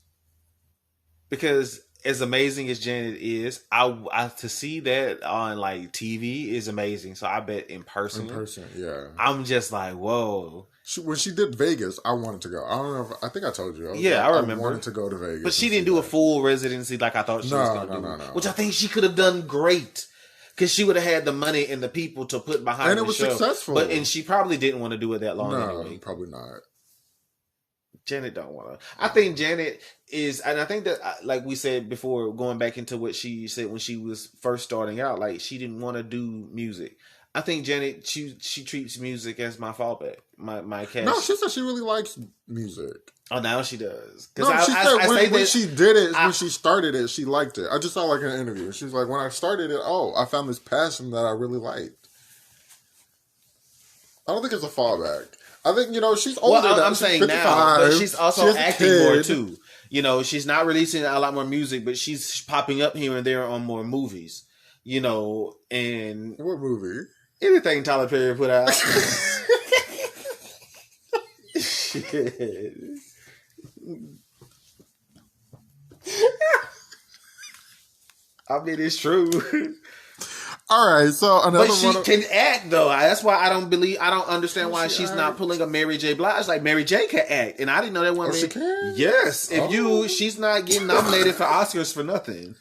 Because as amazing as Janet is, I to see that on TV is amazing. So I bet in person, yeah, I'm just like, whoa. When she did Vegas, I wanted to go. I don't know I think I told you. I remember. I wanted to go to Vegas, but she didn't do a full residency like I thought she was going to do. No. Which I think she could have done great. Because she would have had the money and the people to put behind the show. And it was successful. And she probably didn't want to do it that long anyway. Probably not. Janet don't want to. I think Janet is, and I think that, like we said before, going back into what she said when she was first starting out, she didn't want to do music. I think Janet, she treats music as my fallback, my cash. No, she said she really likes music. Oh, now she does. No, she said when she did it, when she started it, she liked it. I just saw an interview. She's like, when I started it, I found this passion that I really liked. I don't think it's a fallback. I think, she's older. Well, I'm saying now, but she's also acting more too. She's not releasing a lot more music, but she's popping up here and there on more movies. And what movie? Anything Tyler Perry put out. Shit. I mean, it's true. All right, so another But she one. can act though. That's why I don't understand why She she's act? not pulling a Mary J. Blige. Like Mary J. can act, and I didn't know that woman. Oh, she can? Yes. If Oh. she's not getting nominated for Oscars for nothing.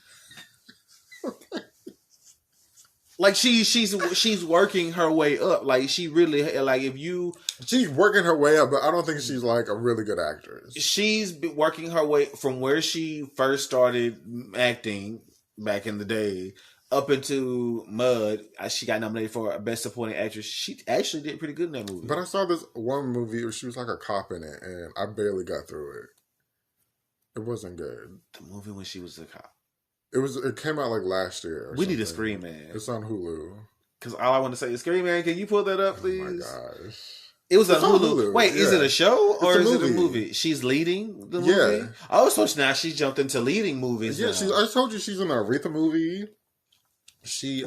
Like she's working her way up. Like she really like if you She's working her way up, but I don't think she's like a really good actress. she's been working her way from where she first started acting back in the day up into Mud. She got nominated for Best Supporting Actress. She actually did pretty good in that movie. But I saw this one movie where she was like a cop in it, and I barely got through it. It wasn't good. The movie when she was a cop. It came out like last year. We need a Scream Man. It's on Hulu. Because all I want to say is Scream Man. Can you pull that up, please? Oh my gosh. It was It's on on Hulu. Hulu. Wait, is Yeah. it a show or It's a is it a movie. movie? She's leading the movie? Yeah. Oh, so now she's jumped into leading movies Yeah, now. I told you she's in the Aretha movie.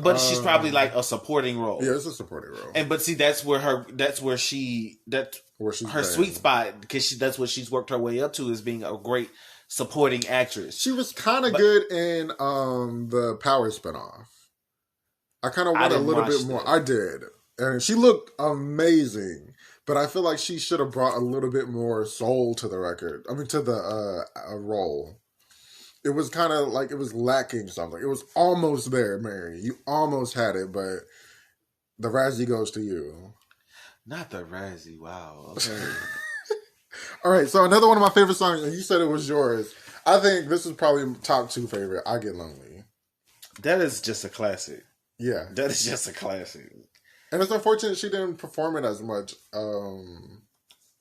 But she's probably like a supporting role. Yeah, it's a supporting role. But see, that's where her Where she's her sweet spot, because that's what she's worked her way up to, is being a great supporting actress. She was kind of good in the Power spinoff. I kind of want a little bit more. I did. And she looked amazing. But I feel like she should have brought a little bit more soul to the record. I mean, to the role. It was kind of like it was lacking something. It was almost there, Mary. You almost had it, but the Razzie goes to you. Not the Razzie. Wow. Okay. All right, so another one of my favorite songs, and you said it was yours. I think this is probably top 2 favorite. I Get Lonely. That is just a classic. Yeah. That is just a classic. And it's unfortunate she didn't perform it as much.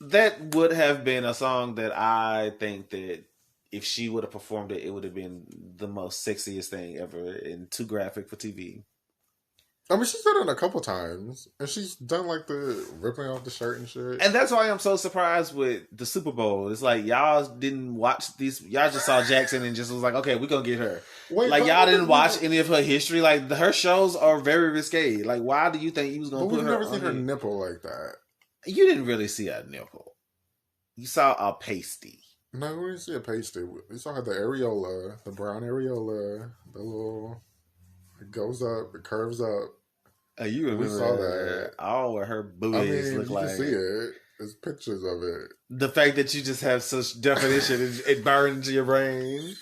That would have been a song that I think that if she would have performed it, it would have been the most sexiest thing ever and too graphic for TV. I mean, she's done it a couple times. And she's done like the ripping off the shirt and shit. And that's why I'm so surprised with the Super Bowl. It's like y'all didn't watch these. Y'all just saw Jackson and just was like, okay, we're going to get her. Wait, like y'all didn't watch any of her history. Like her shows are very risque. Like why do you think you was going to put her on? We've never seen her nipple like that. You didn't really see a nipple. You saw a pasty. No, we didn't see a pasty. We saw her the areola, the brown areola, the little, it goes up, it curves up. You remember we saw that. All what her boobies look you like. can see it. There's pictures of it. The fact that you just have such definition, it burns your brain.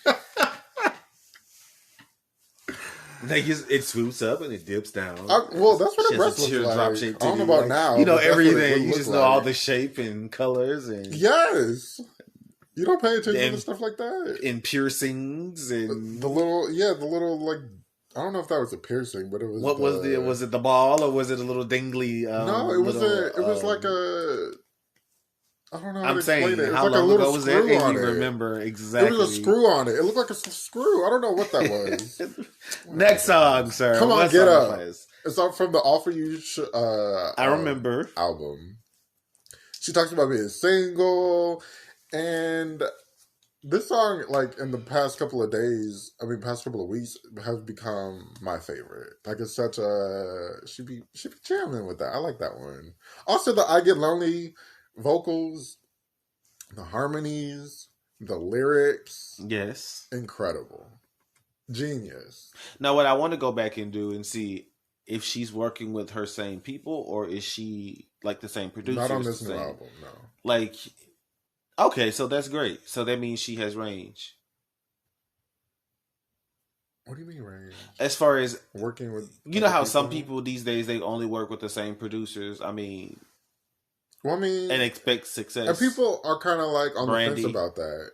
Like it swoops up and it dips down. Well, that's what her breasts look like. Drop shape I don't know about now. You know everything. You just know all like. the shape and colors and Yes. You don't pay attention to stuff like that. And piercings and the little like I don't know if that was a piercing, but it was. What was it the ball or was it a little dingly? No, it was it was like a. I don't know. I'm saying, it. How like long a little ago was that? screw And on you it. remember exactly? It was a screw on it. It looked like a screw. I don't know what that was. Next song, sir. Come on, what get song up. Is? It's up from the All For You. I remember album. She talks about being single, and this song, like in the past couple of days, past couple of weeks, has become my favorite. Like it's such a she be jamming with that. I like that one. Also, the I Get Lonely vocals, the harmonies, the lyrics, yes, incredible, genius. Now, what I want to go back and do and see if she's working with her same people or is she like the same producer? Not on this new album, no. Like. Okay, so that's great. So that means she has range. What do you mean range? As far as working with, you know how some people these days they only work with the same producers. And expect success. And people are kind of like on Brandy. the fence about that.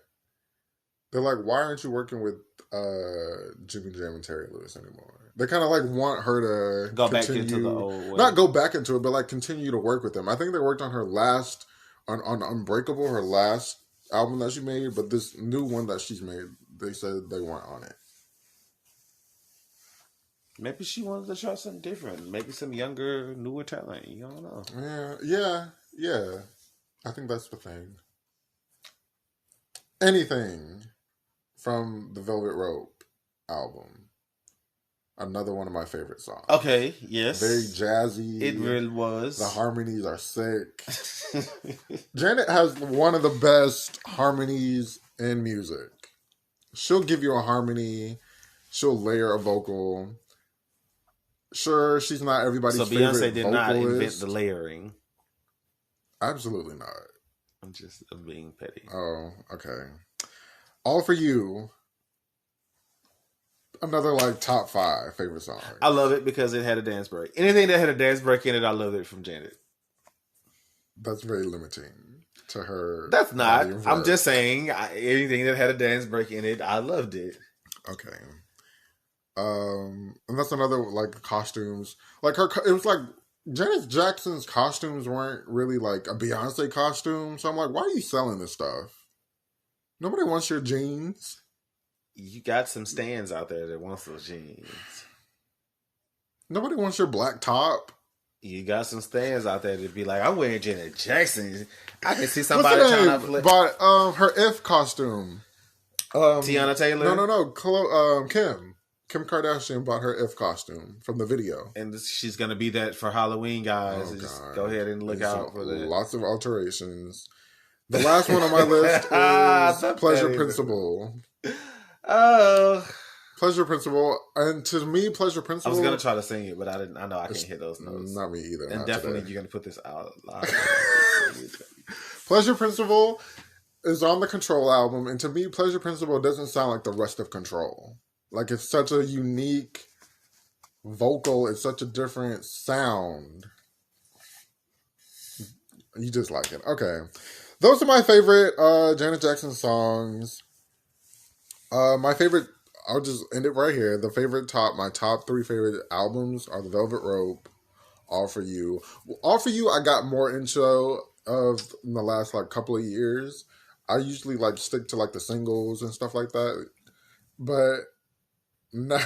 They're like, why aren't you working with Jimmy Jam and Terry Lewis anymore? They kind of like want her to go back into the old way. Not go back into it, but like continue to work with them. I think they worked on her last. On Unbreakable, her last album that she made, but this new one that she's made, they said they weren't on it. Maybe she wanted to try something different. Maybe some younger, newer talent. You don't know. Yeah. I think that's the thing. Anything from the Velvet Rope album. Another one of my favorite songs. Okay, yes. Very jazzy. It really was. The harmonies are sick. Janet has one of the best harmonies in music. She'll give you a harmony. She'll layer a vocal. Sure, she's not everybody's So favorite Beyonce did not invent vocalist. the layering. Absolutely not. I'm being petty. Oh, okay. All For You. Another like top 5 favorite song. I love it because it had a dance break. Anything that had a dance break in it, I loved it from Janet. That's very limiting to her. That's not. I'm just saying, anything that had a dance break in it, I loved it. Okay. And that's another like costumes. Like it was like Janet Jackson's costumes weren't really like a Beyonce costume. So I'm like, why are you selling this stuff? Nobody wants your jeans. You got some stands out there that wants those jeans. Nobody wants your black top. You got some stands out there to be like, I'm wearing Janet Jackson. I can see somebody trying to play. But her If costume. Tiana Taylor? No. Kim Kardashian bought her If costume from the video. And she's going to be that for Halloween, guys. Just go ahead and look out for that. Lots of alterations. The last one on my list is Pleasure Principle. Oh. Pleasure Principle. And to me, Pleasure Principle... I was going to try to sing it, but I know I can't hit those notes. Not me either. And definitely you're going to put this out loud. Pleasure Principle is on the Control album. And to me, Pleasure Principle doesn't sound like the rest of Control. Like, it's such a unique vocal. It's such a different sound. You just like it. Okay. Those are my favorite Janet Jackson songs. My favorite, I'll just end it right here. My top 3 favorite albums are The Velvet Rope, All For You. All For You, I got more into in the last like couple of years. I usually like stick to like the singles and stuff like that. But now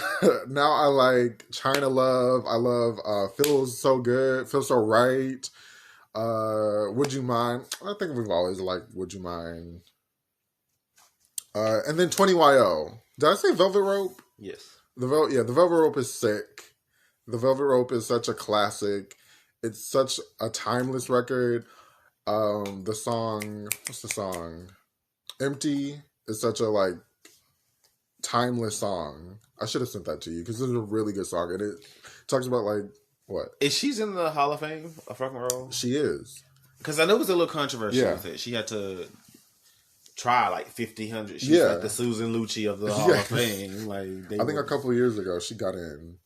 I like China Love. I love Feels So Good, Feels So Right. Would You Mind? I think we've always liked Would You Mind. And then 20YO. Did I say Velvet Rope? Yes. The Velvet Rope is sick. The Velvet Rope is such a classic. It's such a timeless record. What's the song? Empty is such a like timeless song. I should have sent that to you because it's a really good song. And it talks about like what? Is she's in the Hall of Fame of rock and roll? She is. Because I know it was a little controversial with it. She had to try like 100. She's like the Susan Lucci of the Hall of Fame. Like I think a couple of years ago she got in.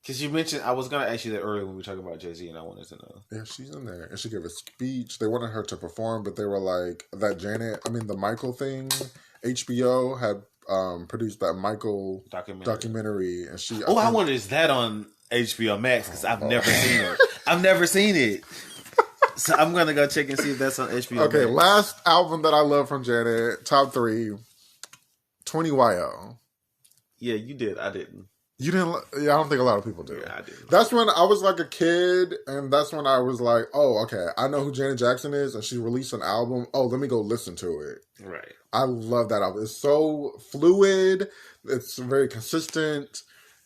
Because you mentioned, I was going to ask you that earlier when we were talking about Jay-Z, and I wanted to know. Yeah, she's in there. And she gave a speech. They wanted her to perform, but they were like, the Michael thing, HBO had produced that Michael documentary. And she... I wonder, is that on HBO Max? Because I've never seen it. I've never seen it. So I'm going to go check and see if that's on HBO Max. Okay, last album that I love from Janet, top 3, 20YO. Yeah, you did. I didn't. You didn't? Yeah, I don't think a lot of people do. Yeah, I did. That's when I was like a kid, and that's when I was like, oh, okay, I know who Janet Jackson is, and she released an album. Oh, let me go listen to it. Right. I love that album. It's so fluid. It's very consistent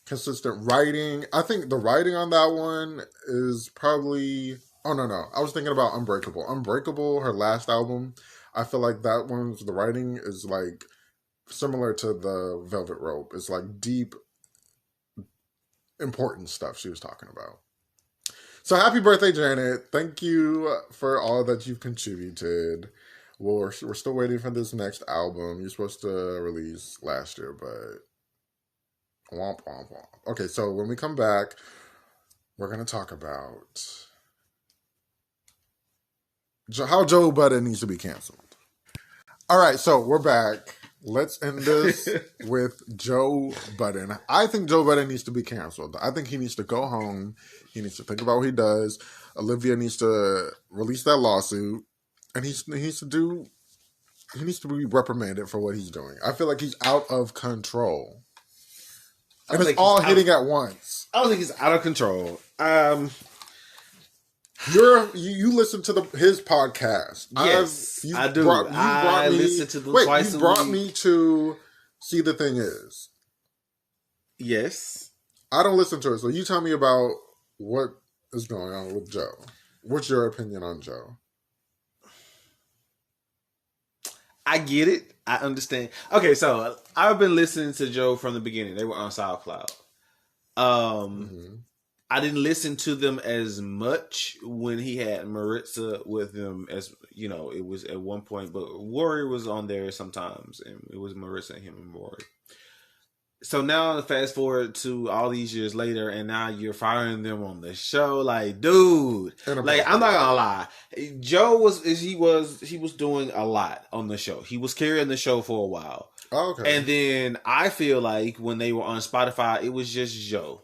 writing. I think the writing on that one is probably... Oh, no. I was thinking about Unbreakable. Unbreakable, her last album, I feel like that one's... The writing is like similar to the Velvet Rope. It's like deep... important stuff she was talking about. So happy birthday, Janet. Thank you for all that you've contributed. We're still waiting for this next album. You're supposed to release last year, but womp, womp, womp. Okay, so when we come back, we're going to talk about how Joe Budden needs to be canceled. All right, so we're back. Let's end this with Joe Budden. I think Joe Budden needs to be canceled. I think he needs to go home. He needs to think about what he does. Olivia needs to release that lawsuit. And he needs to be reprimanded for what he's doing. I feel like he's out of control. And it's all hitting at once. I don't think he's out of control. You listen to his podcast. Yes, I do. I listen to them twice a week. You brought me to See the Thing Is. Yes. I don't listen to it, so you tell me about what is going on with Joe. What's your opinion on Joe? I get it. I understand. Okay, so I've been listening to Joe from the beginning. They were on SoundCloud. I didn't listen to them as much when he had Maritza with him, as you know, it was at one point, but Rory was on there sometimes, and it was Maritza and him and Rory. So now fast forward to all these years later, and now you're firing them on the show. Like, dude, like I'm not gonna lie, Joe was doing a lot on the show. He was carrying the show for a while. Oh, okay. And then I feel like when they were on Spotify, it was just Joe.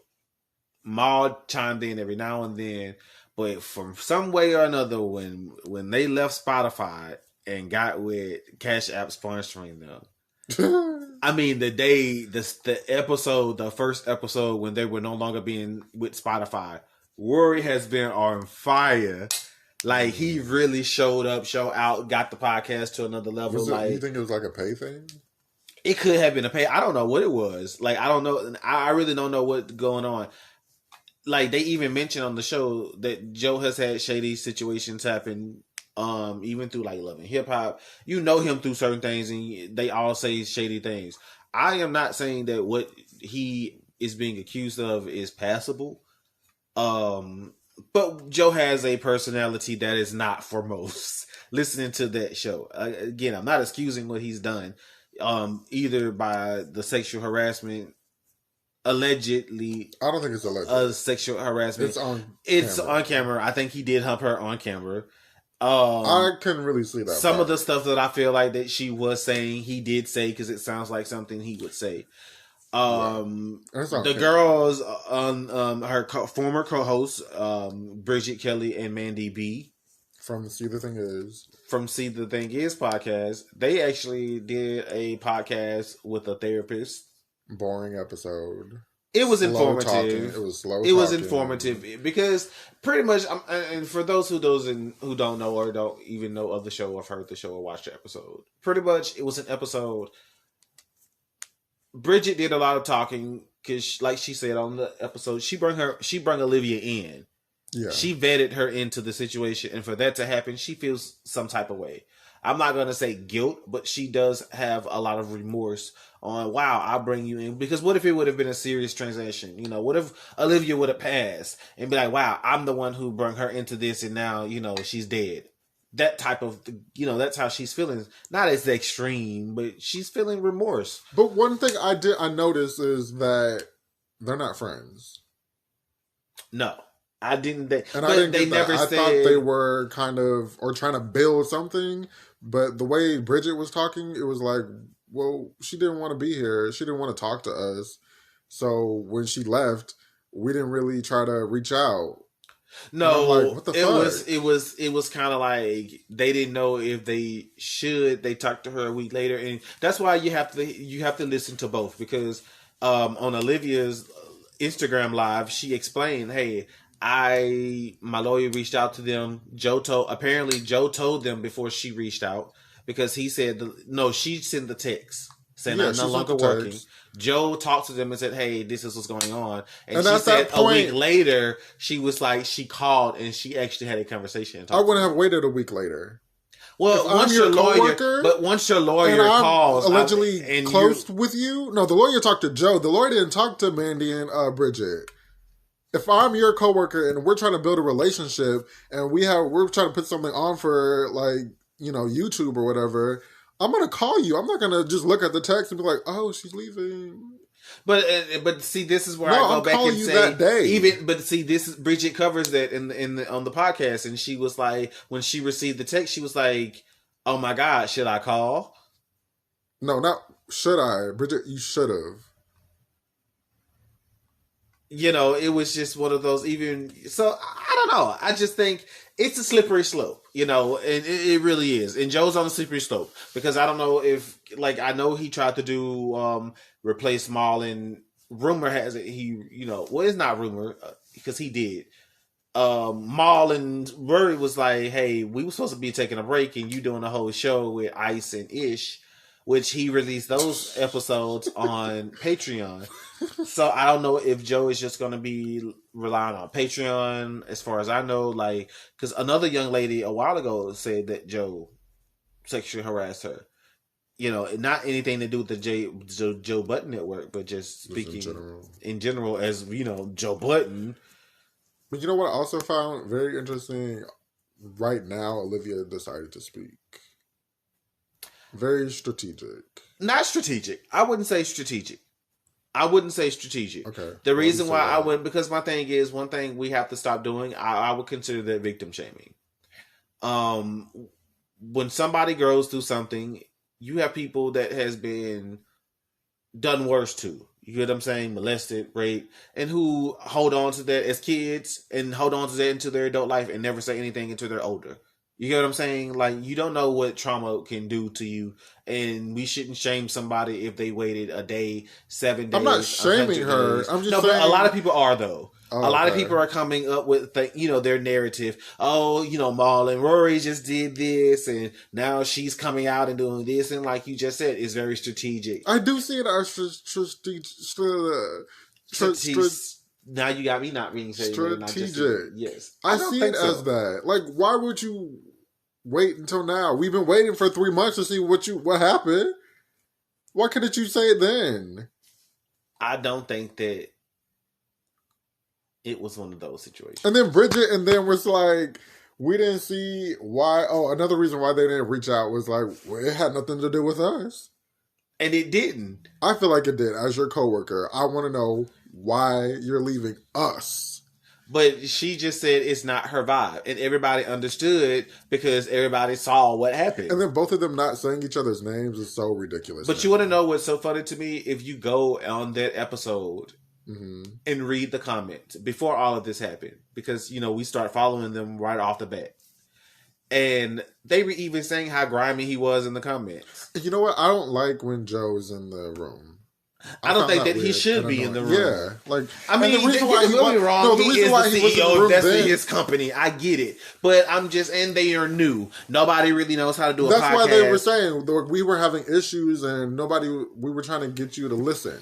Maud chimed in every now and then, but from some way or another, when they left Spotify and got with Cash App sponsoring them, I mean the first episode when they were no longer being with Spotify, Rory has been on fire. Like, he really showed out, got the podcast to another level. You think it was like a pay thing? It could have been a pay. I don't know what it was. Like, I don't know. I really don't know what's going on. Like, they even mentioned on the show that Joe has had shady situations happen, even through like Love and Hip Hop. You know him through certain things, and they all say shady things. I am not saying that what he is being accused of is passable. But Joe has a personality that is not for most. Listening to that show, again, I'm not excusing what he's done, either by the sexual harassment. Allegedly, I don't think it's alleged. Sexual harassment. It's on camera. I think he did hump her on camera. I couldn't really see that. Some of the stuff that I feel like that she was saying, he did say, because it sounds like something he would say. The girls on her former co-hosts, Bridget Kelly and Mandy B, from See the Thing Is podcast, they actually did a podcast with a therapist. Boring episode. It was informative. Talking. It was slow. It was informative because pretty much, and for those who don't know or don't even know of the show, or heard the show or watched the episode, pretty much it was an episode. Bridget did a lot of talking because, like she said on the episode, she brung Olivia in. Yeah. She vetted her into the situation, and for that to happen, she feels some type of way. I'm not going to say guilt, but she does have a lot of remorse on, wow, I'll bring you in. Because what if it would have been a serious transaction? You know, what if Olivia would have passed and be like, wow, I'm the one who brought her into this, and now, you know, she's dead. That type of, you know, that's how she's feeling. Not as extreme, but she's feeling remorse. But one thing I noticed is that they're not friends. No. I didn't. They never said. I thought they were kind of, or trying to build something, but the way Bridget was talking, it was like, well, she didn't want to be here. She didn't want to talk to us. So when she left, we didn't really try to reach out. No, like, what the fuck? It was kind of like they didn't know if they should. They talked to her a week later, and that's why you have to listen to both, because on Olivia's Instagram live, she explained, hey, my lawyer reached out to them. Joe told them before she reached out, because he said, no, she sent the text saying, I'm no longer working. Joe talked to them and said, hey, this is what's going on. And she said a week later, she was like, she called and she actually had a conversation. I wouldn't have waited a week later. Well, once your lawyer calls, allegedly and close with you. No, the lawyer talked to Joe. The lawyer didn't talk to Mandy and Bridget. If I'm your coworker and we're trying to build a relationship and we're trying to put something on for, like, you know, YouTube or whatever, I'm gonna call you. I'm not gonna just look at the text and be like, "Oh, she's leaving." But see, this is where I go back and say, that day. But see, this is Bridget covers that on the podcast, and she was like, when she received the text, she was like, "Oh my God, should I call?" No, not should I, Bridget. You should have. You know, it was just one of those. So I don't know. I just think it's a slippery slope. You know, and it really is. And Joe's on a slippery slope, because I don't know if, like, I know he tried to do replace Mal, and rumor has it it's not rumor, because he did. Mal and Rory was like, hey, we were supposed to be taking a break and you doing a whole show with Ice and Ish, which he released those episodes on Patreon. So I don't know if Joe is just going to be relying on Patreon, as far as I know, like, because another young lady a while ago said that Joe sexually harassed her. You know, not anything to do with the Joe Budden network, but just speaking in general, as, you know, Joe Budden. But you know what I also found very interesting? Right now, Olivia decided to speak. Very strategic. Not strategic. I wouldn't say strategic. Okay. The reason why I wouldn't, because my thing is, one thing we have to stop doing, I would consider that victim shaming. When somebody goes through something, you have people that has been done worse to. You get what I'm saying? Molested, raped, and who hold on to that as kids and hold on to that into their adult life and never say anything until they're older. You get what I'm saying? Like, you don't know what trauma can do to you, and we shouldn't shame somebody if they waited a day, 7 days. I'm not shaming her. Days. I'm just saying, but a lot of people are though. Oh, a lot of people are coming up with their narrative. Oh, Maul and Rory just did this, and now she's coming out and doing this, and like you just said, it's very strategic. I do see it as strategic. Now you got me not being strategic. Yes, I see it as that. Like, why would you wait until now? We've been waiting for 3 months to see what happened. Why couldn't you say it then? I don't think that it was one of those situations. And then Bridget was like, we didn't see why. Oh, another reason why they didn't reach out was like, well, it had nothing to do with us. And it didn't. I feel like it did. As your coworker, I want to know why you're leaving us. But she just said it's not her vibe. And everybody understood because everybody saw what happened. And then both of them not saying each other's names is so ridiculous. But you want to know what's so funny to me? If you go on that episode and read the comments before all of this happened. Because, we start following them right off the bat. And they were even saying how grimy he was in the comments. You know what? I don't like when Joe is in the room. I don't think that he should be in the room. Yeah, like I mean, the reason why he was wrong. No, he is the CEO. That's his company. I get it, but I'm just, and they are new. Nobody really knows how to do a podcast. That's why they were saying we were having issues, and we were trying to get you to listen,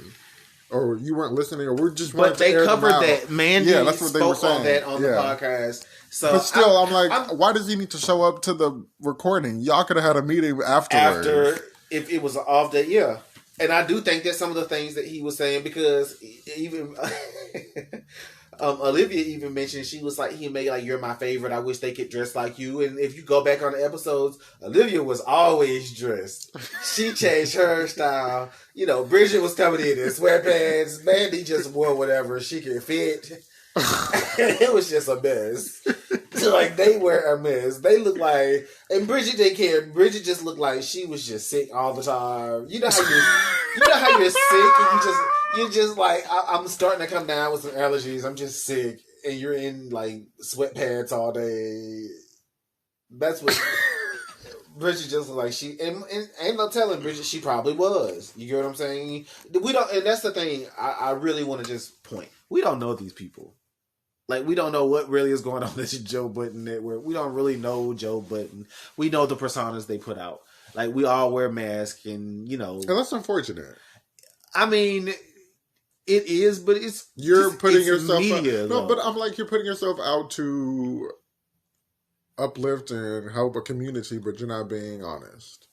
or you weren't listening, or we're just. But they covered that. Mandy that's what they were saying. On that on the podcast. So, but still, I'm like, why does he need to show up to the recording? Y'all could have had a meeting afterwards. After, if it was an off day, yeah. And I do think that some of the things that he was saying, because even Olivia even mentioned, she was like, he made like, you're my favorite. I wish they could dress like you. And if you go back on the episodes, Olivia was always dressed. She changed her style. Bridget was coming in sweatpants. Mandy just wore whatever she could fit. It was just a mess. Like, they were a mess. They looked like, and Bridget didn't care. Bridget just looked like she was just sick all the time. You know how you're sick and you just like, I'm starting to come down with some allergies. I'm just sick, and you're in like sweatpants all day. That's what Bridget just looked like. She and ain't no telling Bridget, she probably was. You get what I'm saying? We don't, and that's the thing. I really want to just point. We don't know these people. Like, we don't know what really is going on in this Joe Budden network. We don't really know Joe Budden. We know the personas they put out. Like, we all wear masks and, And that's unfortunate. I mean, it is, but it's... You're putting yourself... media, no, but I'm like, you're putting yourself out to uplift and help a community, but you're not being honest.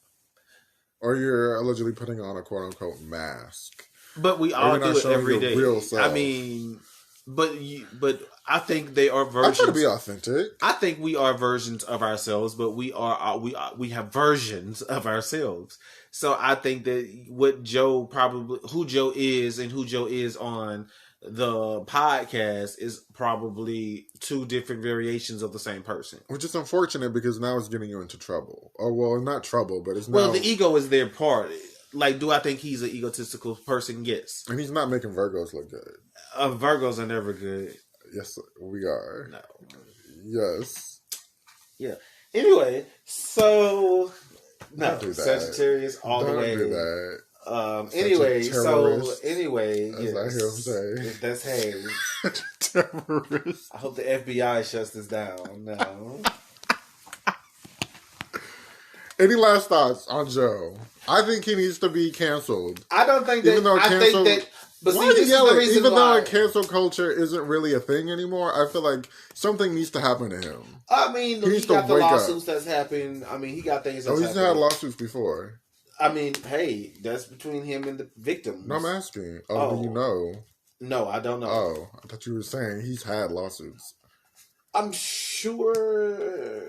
Or you're allegedly putting on a quote-unquote mask. But we all do it every day. Real self. I mean... But I think they are versions. I try to be authentic. I think we are versions of ourselves, but we have versions of ourselves. So I think that who Joe is and who Joe is on the podcast is probably two different variations of the same person. Which is unfortunate because now it's getting you into trouble. Oh, well, not trouble, but it's now... Well, the ego is their part. Like, do I think he's an egotistical person? Yes. And he's not making Virgos look good. Virgos are never good. Yes, we are. No. Yes. Yeah. Anyway, so... No, Sagittarius all the way. Don't do that. Anyway, as yes. I hear him say. That's hey. Terrorist. I hope the FBI shuts this down. No. Any last thoughts on Joe? I think he needs to be canceled. I don't think that... But why are you yelling? Even though cancel culture isn't really a thing anymore, I feel like something needs to happen to him. I mean, he got the lawsuits that's happened. I mean, he got things that's happened. He's had lawsuits before. I mean, hey, that's between him and the victims. No, I'm asking. Do you know? No, I don't know. Oh, I thought you were saying he's had lawsuits. I'm sure.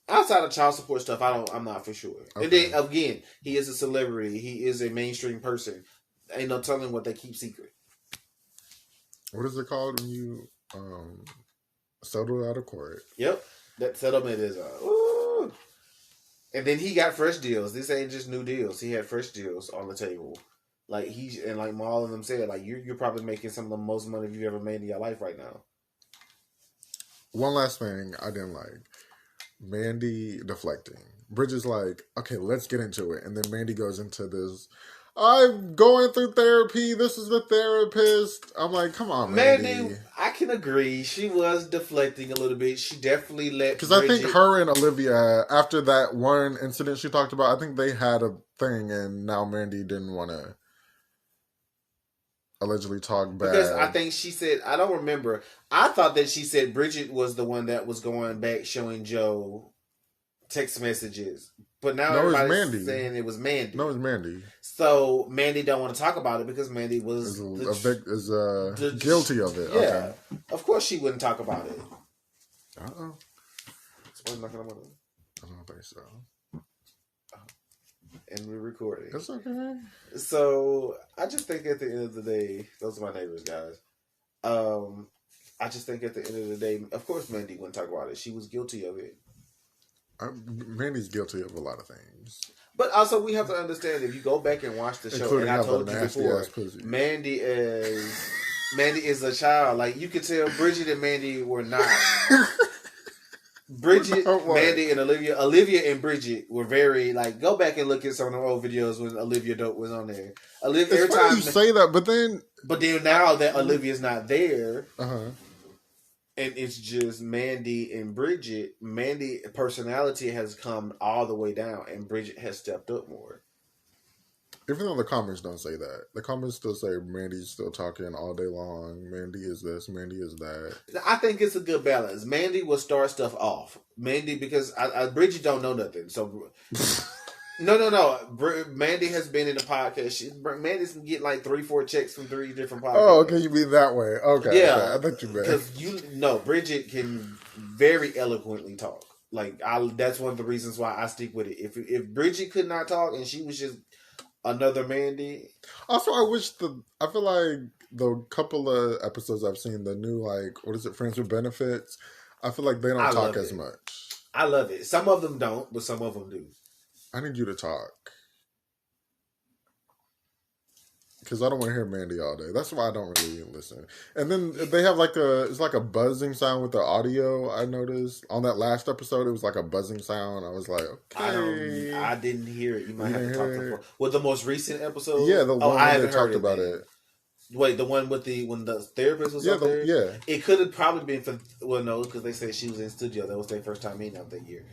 Outside of child support stuff, I'm not for sure. Okay. And then again, he is a celebrity. He is a mainstream person. Ain't no telling what they keep secret. What is it called when you settle out of court? Yep, that settlement is ooh. And then he got fresh deals. This ain't just new deals. He had fresh deals on the table. Like like Maul and them said, like you're probably making some of the most money you've ever made in your life right now. One last thing I didn't like. Mandy deflecting. Bridget's like, okay, let's get into it. And then Mandy goes into this, I'm going through therapy. This is the therapist. I'm like, come on, Mandy. I can agree. She was deflecting a little bit. She definitely let Because I think her and Olivia, after that one incident she talked about, I think they had a thing, and now Mandy didn't want to allegedly talk bad. Because I think she said, I don't remember. I thought that she said Bridget was the one that was going back showing Joe text messages. But now everybody's saying it was Mandy. No, it was Mandy. So Mandy don't want to talk about it because Mandy was guilty of it. Yeah. Okay. Of course she wouldn't talk about it. Uh-oh. I don't think so. And we're recording. That's okay. So I just think at the end of the day, those are my neighbors, guys. I just think at the end of the day, of course Mandy wouldn't talk about it. She was guilty of it. Mandy's guilty of a lot of things. But also we have to understand, if you go back and watch the show, including, and I told you before, Mandy is a child. Like, you could tell Bridget and Mandy were not. Bridget, Mandy, and Olivia and Bridget were very, like, go back and look at some of the old videos when Olivia Dope was on there. It's funny you say that, but then now that Olivia's not there, and it's just Mandy and Bridget, Mandy's personality has come all the way down, and Bridget has stepped up more. Even though the comments don't say that. The comments still say Mandy's still talking all day long. Mandy is this, Mandy is that. I think it's a good balance. Mandy will start stuff off. Mandy, because Bridget don't know nothing. So, no. Mandy has been in the podcast. Mandy can get like 3-4 checks from 3 different podcasts. Oh, okay, you mean that way. Okay. Yeah. Okay. I thought you meant. Because Bridget can very eloquently talk. Like, that's one of the reasons why I stick with it. If Bridget could not talk and she was just another Mandy. Also, I feel like the couple of episodes I've seen, the new, like, what is it, Friends with Benefits, I feel like they don't talk as much. I love it. Some of them don't, but some of them do. I need you to talk. Because I don't want to hear Mandy all day. That's why I don't really listen. And then they have it's like a buzzing sound with the audio, I noticed. On that last episode, it was like a buzzing sound. I was like, okay. I didn't hear it. You might have to talk to with the most recent episode? Yeah, the one I where they talked about it. Wait, the one with when the therapist was up there? Yeah. It could have probably been no, because they said she was in studio. That was their first time meeting out that year.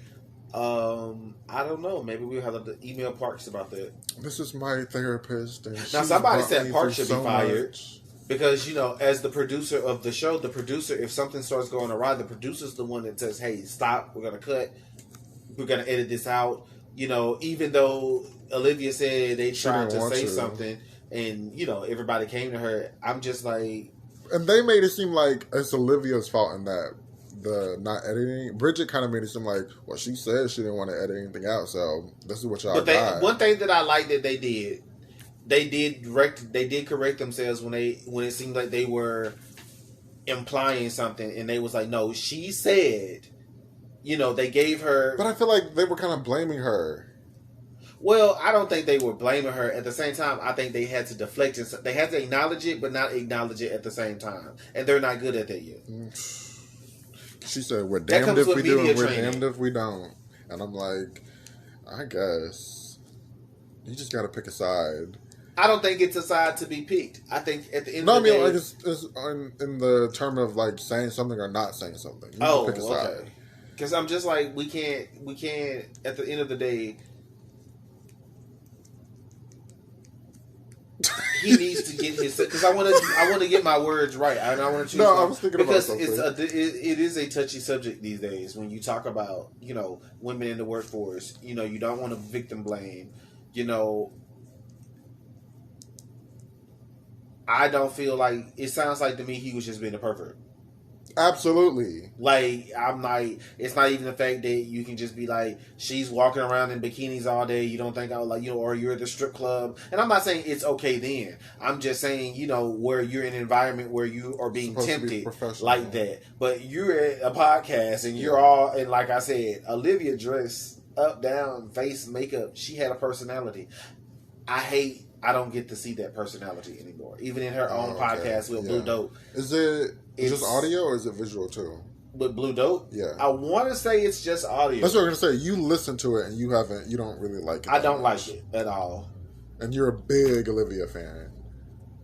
I don't know. Maybe we'll have to email Parks about that. This is my therapist. And now, somebody said Parks should be fired. Because, as the producer of the show, if something starts going awry, the producer's the one that says, hey, stop, we're going to cut, we're going to edit this out. Even though Olivia said they tried to say something and, everybody came to her, I'm just like... And they made it seem like it's Olivia's fault in that. The not editing. Bridget kind of made it seem like, well, she said she didn't want to edit anything out, so this is what y'all got. One thing that I like that they did correct themselves when it seemed like they were implying something, and they was like, no, she said, they gave her. But I feel like they were kind of blaming her. Well, I don't think they were blaming her. At the same time, I think they had to deflect it. They had to acknowledge it, but not acknowledge it at the same time, and they're not good at that yet. She said, we're damned if we do and we're damned if we don't. And I'm like, I guess. You just got to pick a side. I don't think it's a side to be picked. I think at the end of the day... No, I mean, it's in the term of, like, saying something or not saying something. You can pick a side. Because I'm just like, we can't, at the end of the day... He needs to get his, because I want to get my words right. I want to choose. I was thinking about something. Because it is a touchy subject these days when you talk about women in the workforce. You don't want to victim blame. I don't feel like, it sounds like to me he was just being a pervert. Absolutely. Like, I'm like, it's not even the fact that you can just be like, she's walking around in bikinis all day. You don't think I would like, or you're at the strip club. And I'm not saying it's okay then. I'm just saying, where you're in an environment where you are being tempted like that. But you're at a podcast and you're all, and like I said, Olivia dressed up, down, face, makeup. She had a personality. I don't get to see that personality anymore. Even in her own podcast with Blue Dope. Is it just audio or is it visual too? With Blue Dope? Yeah. I want to say it's just audio. That's what I'm going to say. You listen to it and you don't really like it. I don't like it at all. And you're a big Olivia fan.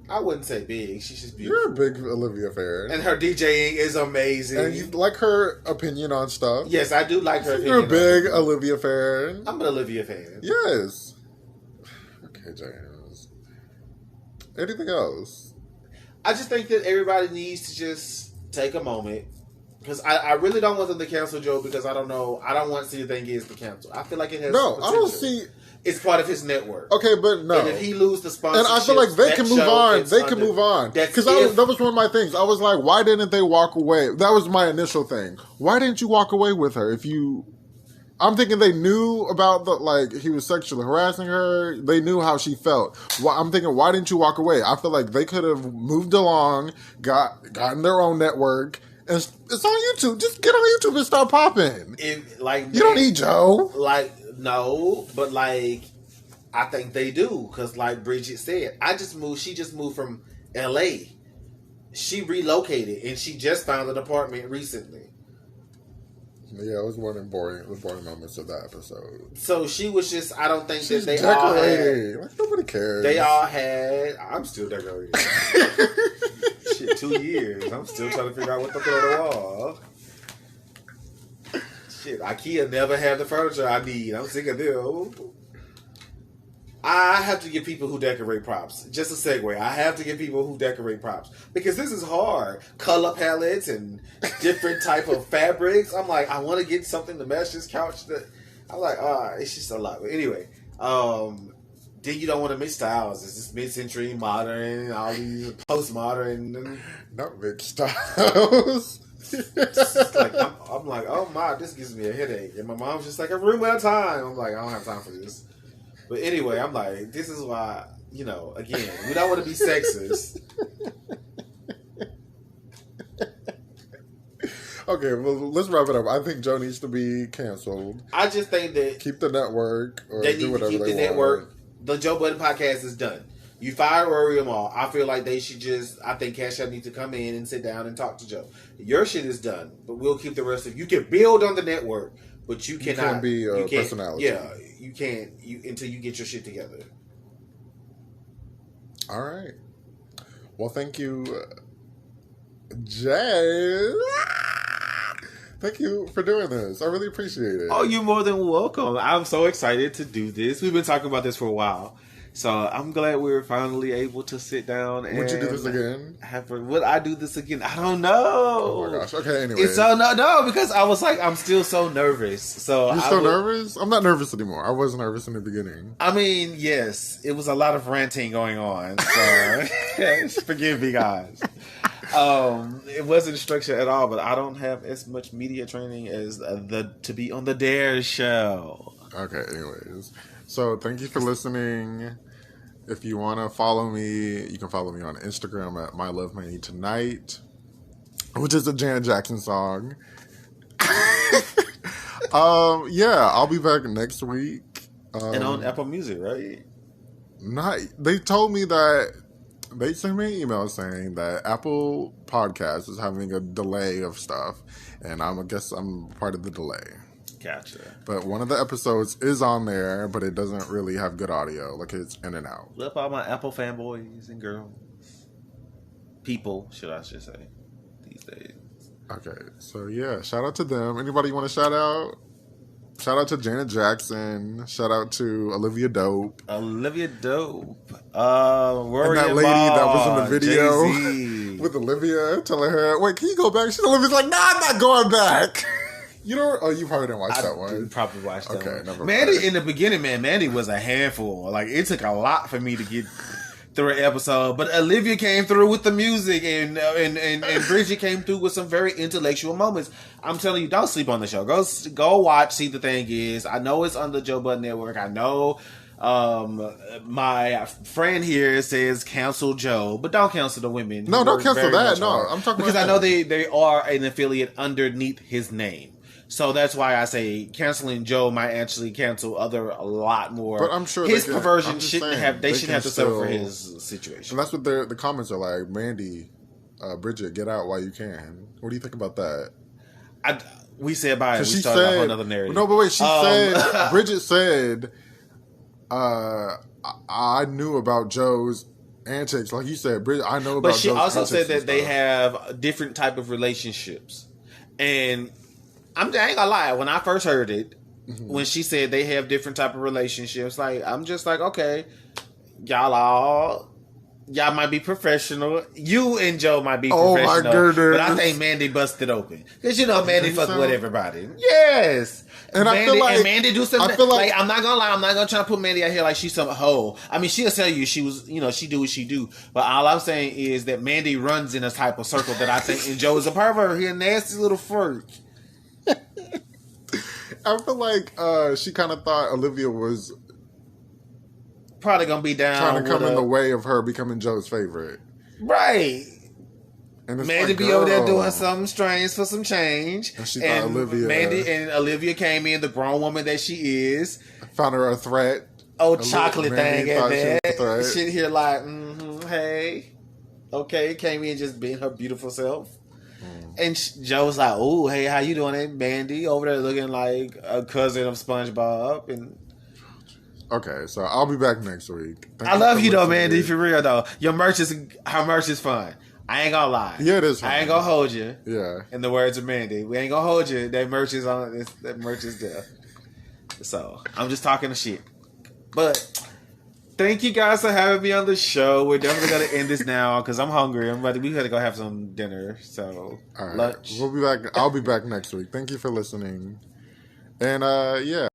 I wouldn't say big. She's just beautiful. You're a big Olivia fan. And her DJing is amazing. And you like her opinion on stuff. Yes, I do like her opinion. You're a big Olivia fan. I'm an Olivia fan. Yes. Okay, James. Anything else? I just think that everybody needs to just take a moment. Because I really don't want them to cancel Joe because I don't know. I don't want to see the thing is to cancel. I feel like it has potential. I don't see... It's part of his network. Okay, but no. And if he lose the sponsorship, and I feel like they can move on. They can move on. Because that was one of my things. I was like, why didn't they walk away? That was my initial thing. Why didn't you walk away with her? I'm thinking they knew about he was sexually harassing her. They knew how she felt. I'm thinking, why didn't you walk away? I feel like they could have moved along, gotten their own network, and it's on YouTube. Just get on YouTube and start popping. You don't need Joe. No, but I think they do. Because like Bridget said, she just moved from LA. She relocated and she just found an apartment recently. Yeah, it was one of the boring moments of that episode. So she was just, I don't think she's that they decorating. all had. Nobody cares. They all had. I'm still decorating. Shit, 2 years. I'm still trying to figure out what to put on the wall. Shit, IKEA never have the furniture I need. I'm sick of them. I have to give people who decorate props. Just a segue. I have to give people who decorate props. Because this is hard. Color palettes and different type of fabrics. I'm like, I want to get something to match this couch. I'm like, it's just a lot. But anyway, then you don't want to mix styles. It's just mid-century, modern, all these postmodern. Not mixed styles. I'm like, oh my, this gives me a headache. And my mom's just like, a room at a time. I'm like, I don't have time for this. But anyway, I'm like, this is why, again, we don't want to be sexist. Okay, well, let's wrap it up. I think Joe needs to be canceled. I just think that... Keep the network or they do need whatever to keep they the want. network. The Joe Budden podcast is done. You fire Rory and all. I feel like they should I think Cash App needs to come in and sit down and talk to Joe. Your shit is done, but we'll keep the rest of you. Can build on the network, but you cannot. You can't be a personality. Yeah, you can't until you get your shit together. All right. Well, thank you, Jay. Thank you for doing this. I really appreciate it. Oh, you're more than welcome. I'm so excited to do this. We've been talking about this for a while. So I'm glad we were finally able to sit down and... Would you do this again? Would I do this again? I don't know. Oh my gosh. Okay, anyway. It's so no, because I was like, I'm still so nervous. So You're still nervous? I'm not nervous anymore. I was nervous in the beginning. I mean, yes. It was a lot of ranting going on. So forgive me, guys. It wasn't structured at all, but I don't have as much media training as to be on the Dare show. Okay, anyways. So thank you for listening. If you want to follow me, you can follow me on Instagram at MYLOVEMYNEEDTONIGHT, which is a Janet Jackson song. I'll be back next week. And on Apple Music, right? They told me that they sent me an email saying that Apple Podcasts is having a delay of stuff, and I guess I'm part of the delay. Gotcha. But one of the episodes is on there, but it doesn't really have good audio. Like, it's in and out. Love all my Apple fanboys and girls. People, I should say, these days. Okay, so yeah, shout out to them. Anybody you want to shout out? Shout out to Janet Jackson. Shout out to Olivia Dope. Rory and that lady that was in the video Jay-Z. with Olivia telling her, wait, can you go back? Olivia's like, nah, I'm not going back. You probably didn't watch that one. Probably watched that one. Never Mandy, mind. in the beginning, Mandy was a handful. Like, it took a lot for me to through an episode, but Olivia came through with the music, and Bridget came through with some very intellectual moments. I'm telling you, don't sleep on the show. Go watch. See, the thing is, I know it's on the Joe Budden Network. I know my friend here says cancel Joe, but don't cancel the women. No, don't cancel that. No, I'm talking because about I know they are an affiliate underneath his name. So that's why I say canceling Joe might actually cancel a lot more. But I'm sure his perversion shouldn't have to settle for his situation. And that's what the comments are like. Mandy, Bridget, get out while you can. What do you think about that? We said bye. We she started said, a whole other narrative. No, but wait. She said, Bridget said, I knew about Joe's antics. Like you said, Bridget, I know about Joe's antics. But she also said that they have different type of relationships. And I ain't gonna lie, when I first heard it, when she said they have different type of relationships, like, I'm just like, okay, y'all might be professional. You and Joe might be professional. Oh my goodness. But I think Mandy busted open. Because Mandy fuck with everybody. Yes. And Mandy, I feel like Mandy do something. I feel like I'm not gonna lie, I'm not gonna try to put Mandy out here like she's some hoe. I mean, she'll tell you she was, she do what she do. But all I'm saying is that Mandy runs in a type of circle that I think, and Joe is a pervert. He a nasty little freak. I feel like she kind of thought Olivia was probably gonna be down, trying to come in the way of her becoming Joe's favorite, right? And Mandy be over there doing something strange for some change, and she thought Olivia came in, the grown woman that she is, found her a threat. Chocolate thing at that. Shit here like, hey, okay, came in just being her beautiful self. And Joe was like, "Oh, hey, how you doing, that Mandy?" Over there looking like a cousin of SpongeBob. And okay, so I'll be back next week. I love you though, Mandy. For real though, her merch is fun. I ain't gonna lie. Yeah, it is fun. I ain't gonna hold you. Yeah. In the words of Mandy, we ain't gonna hold you. That merch is on. That merch is there. So I'm just talking the shit. But thank you guys for having me on the show. We're definitely gonna end this now because I'm hungry. We gotta go have some dinner. So all right. Lunch. We'll be back. I'll be back next week. Thank you for listening. And yeah.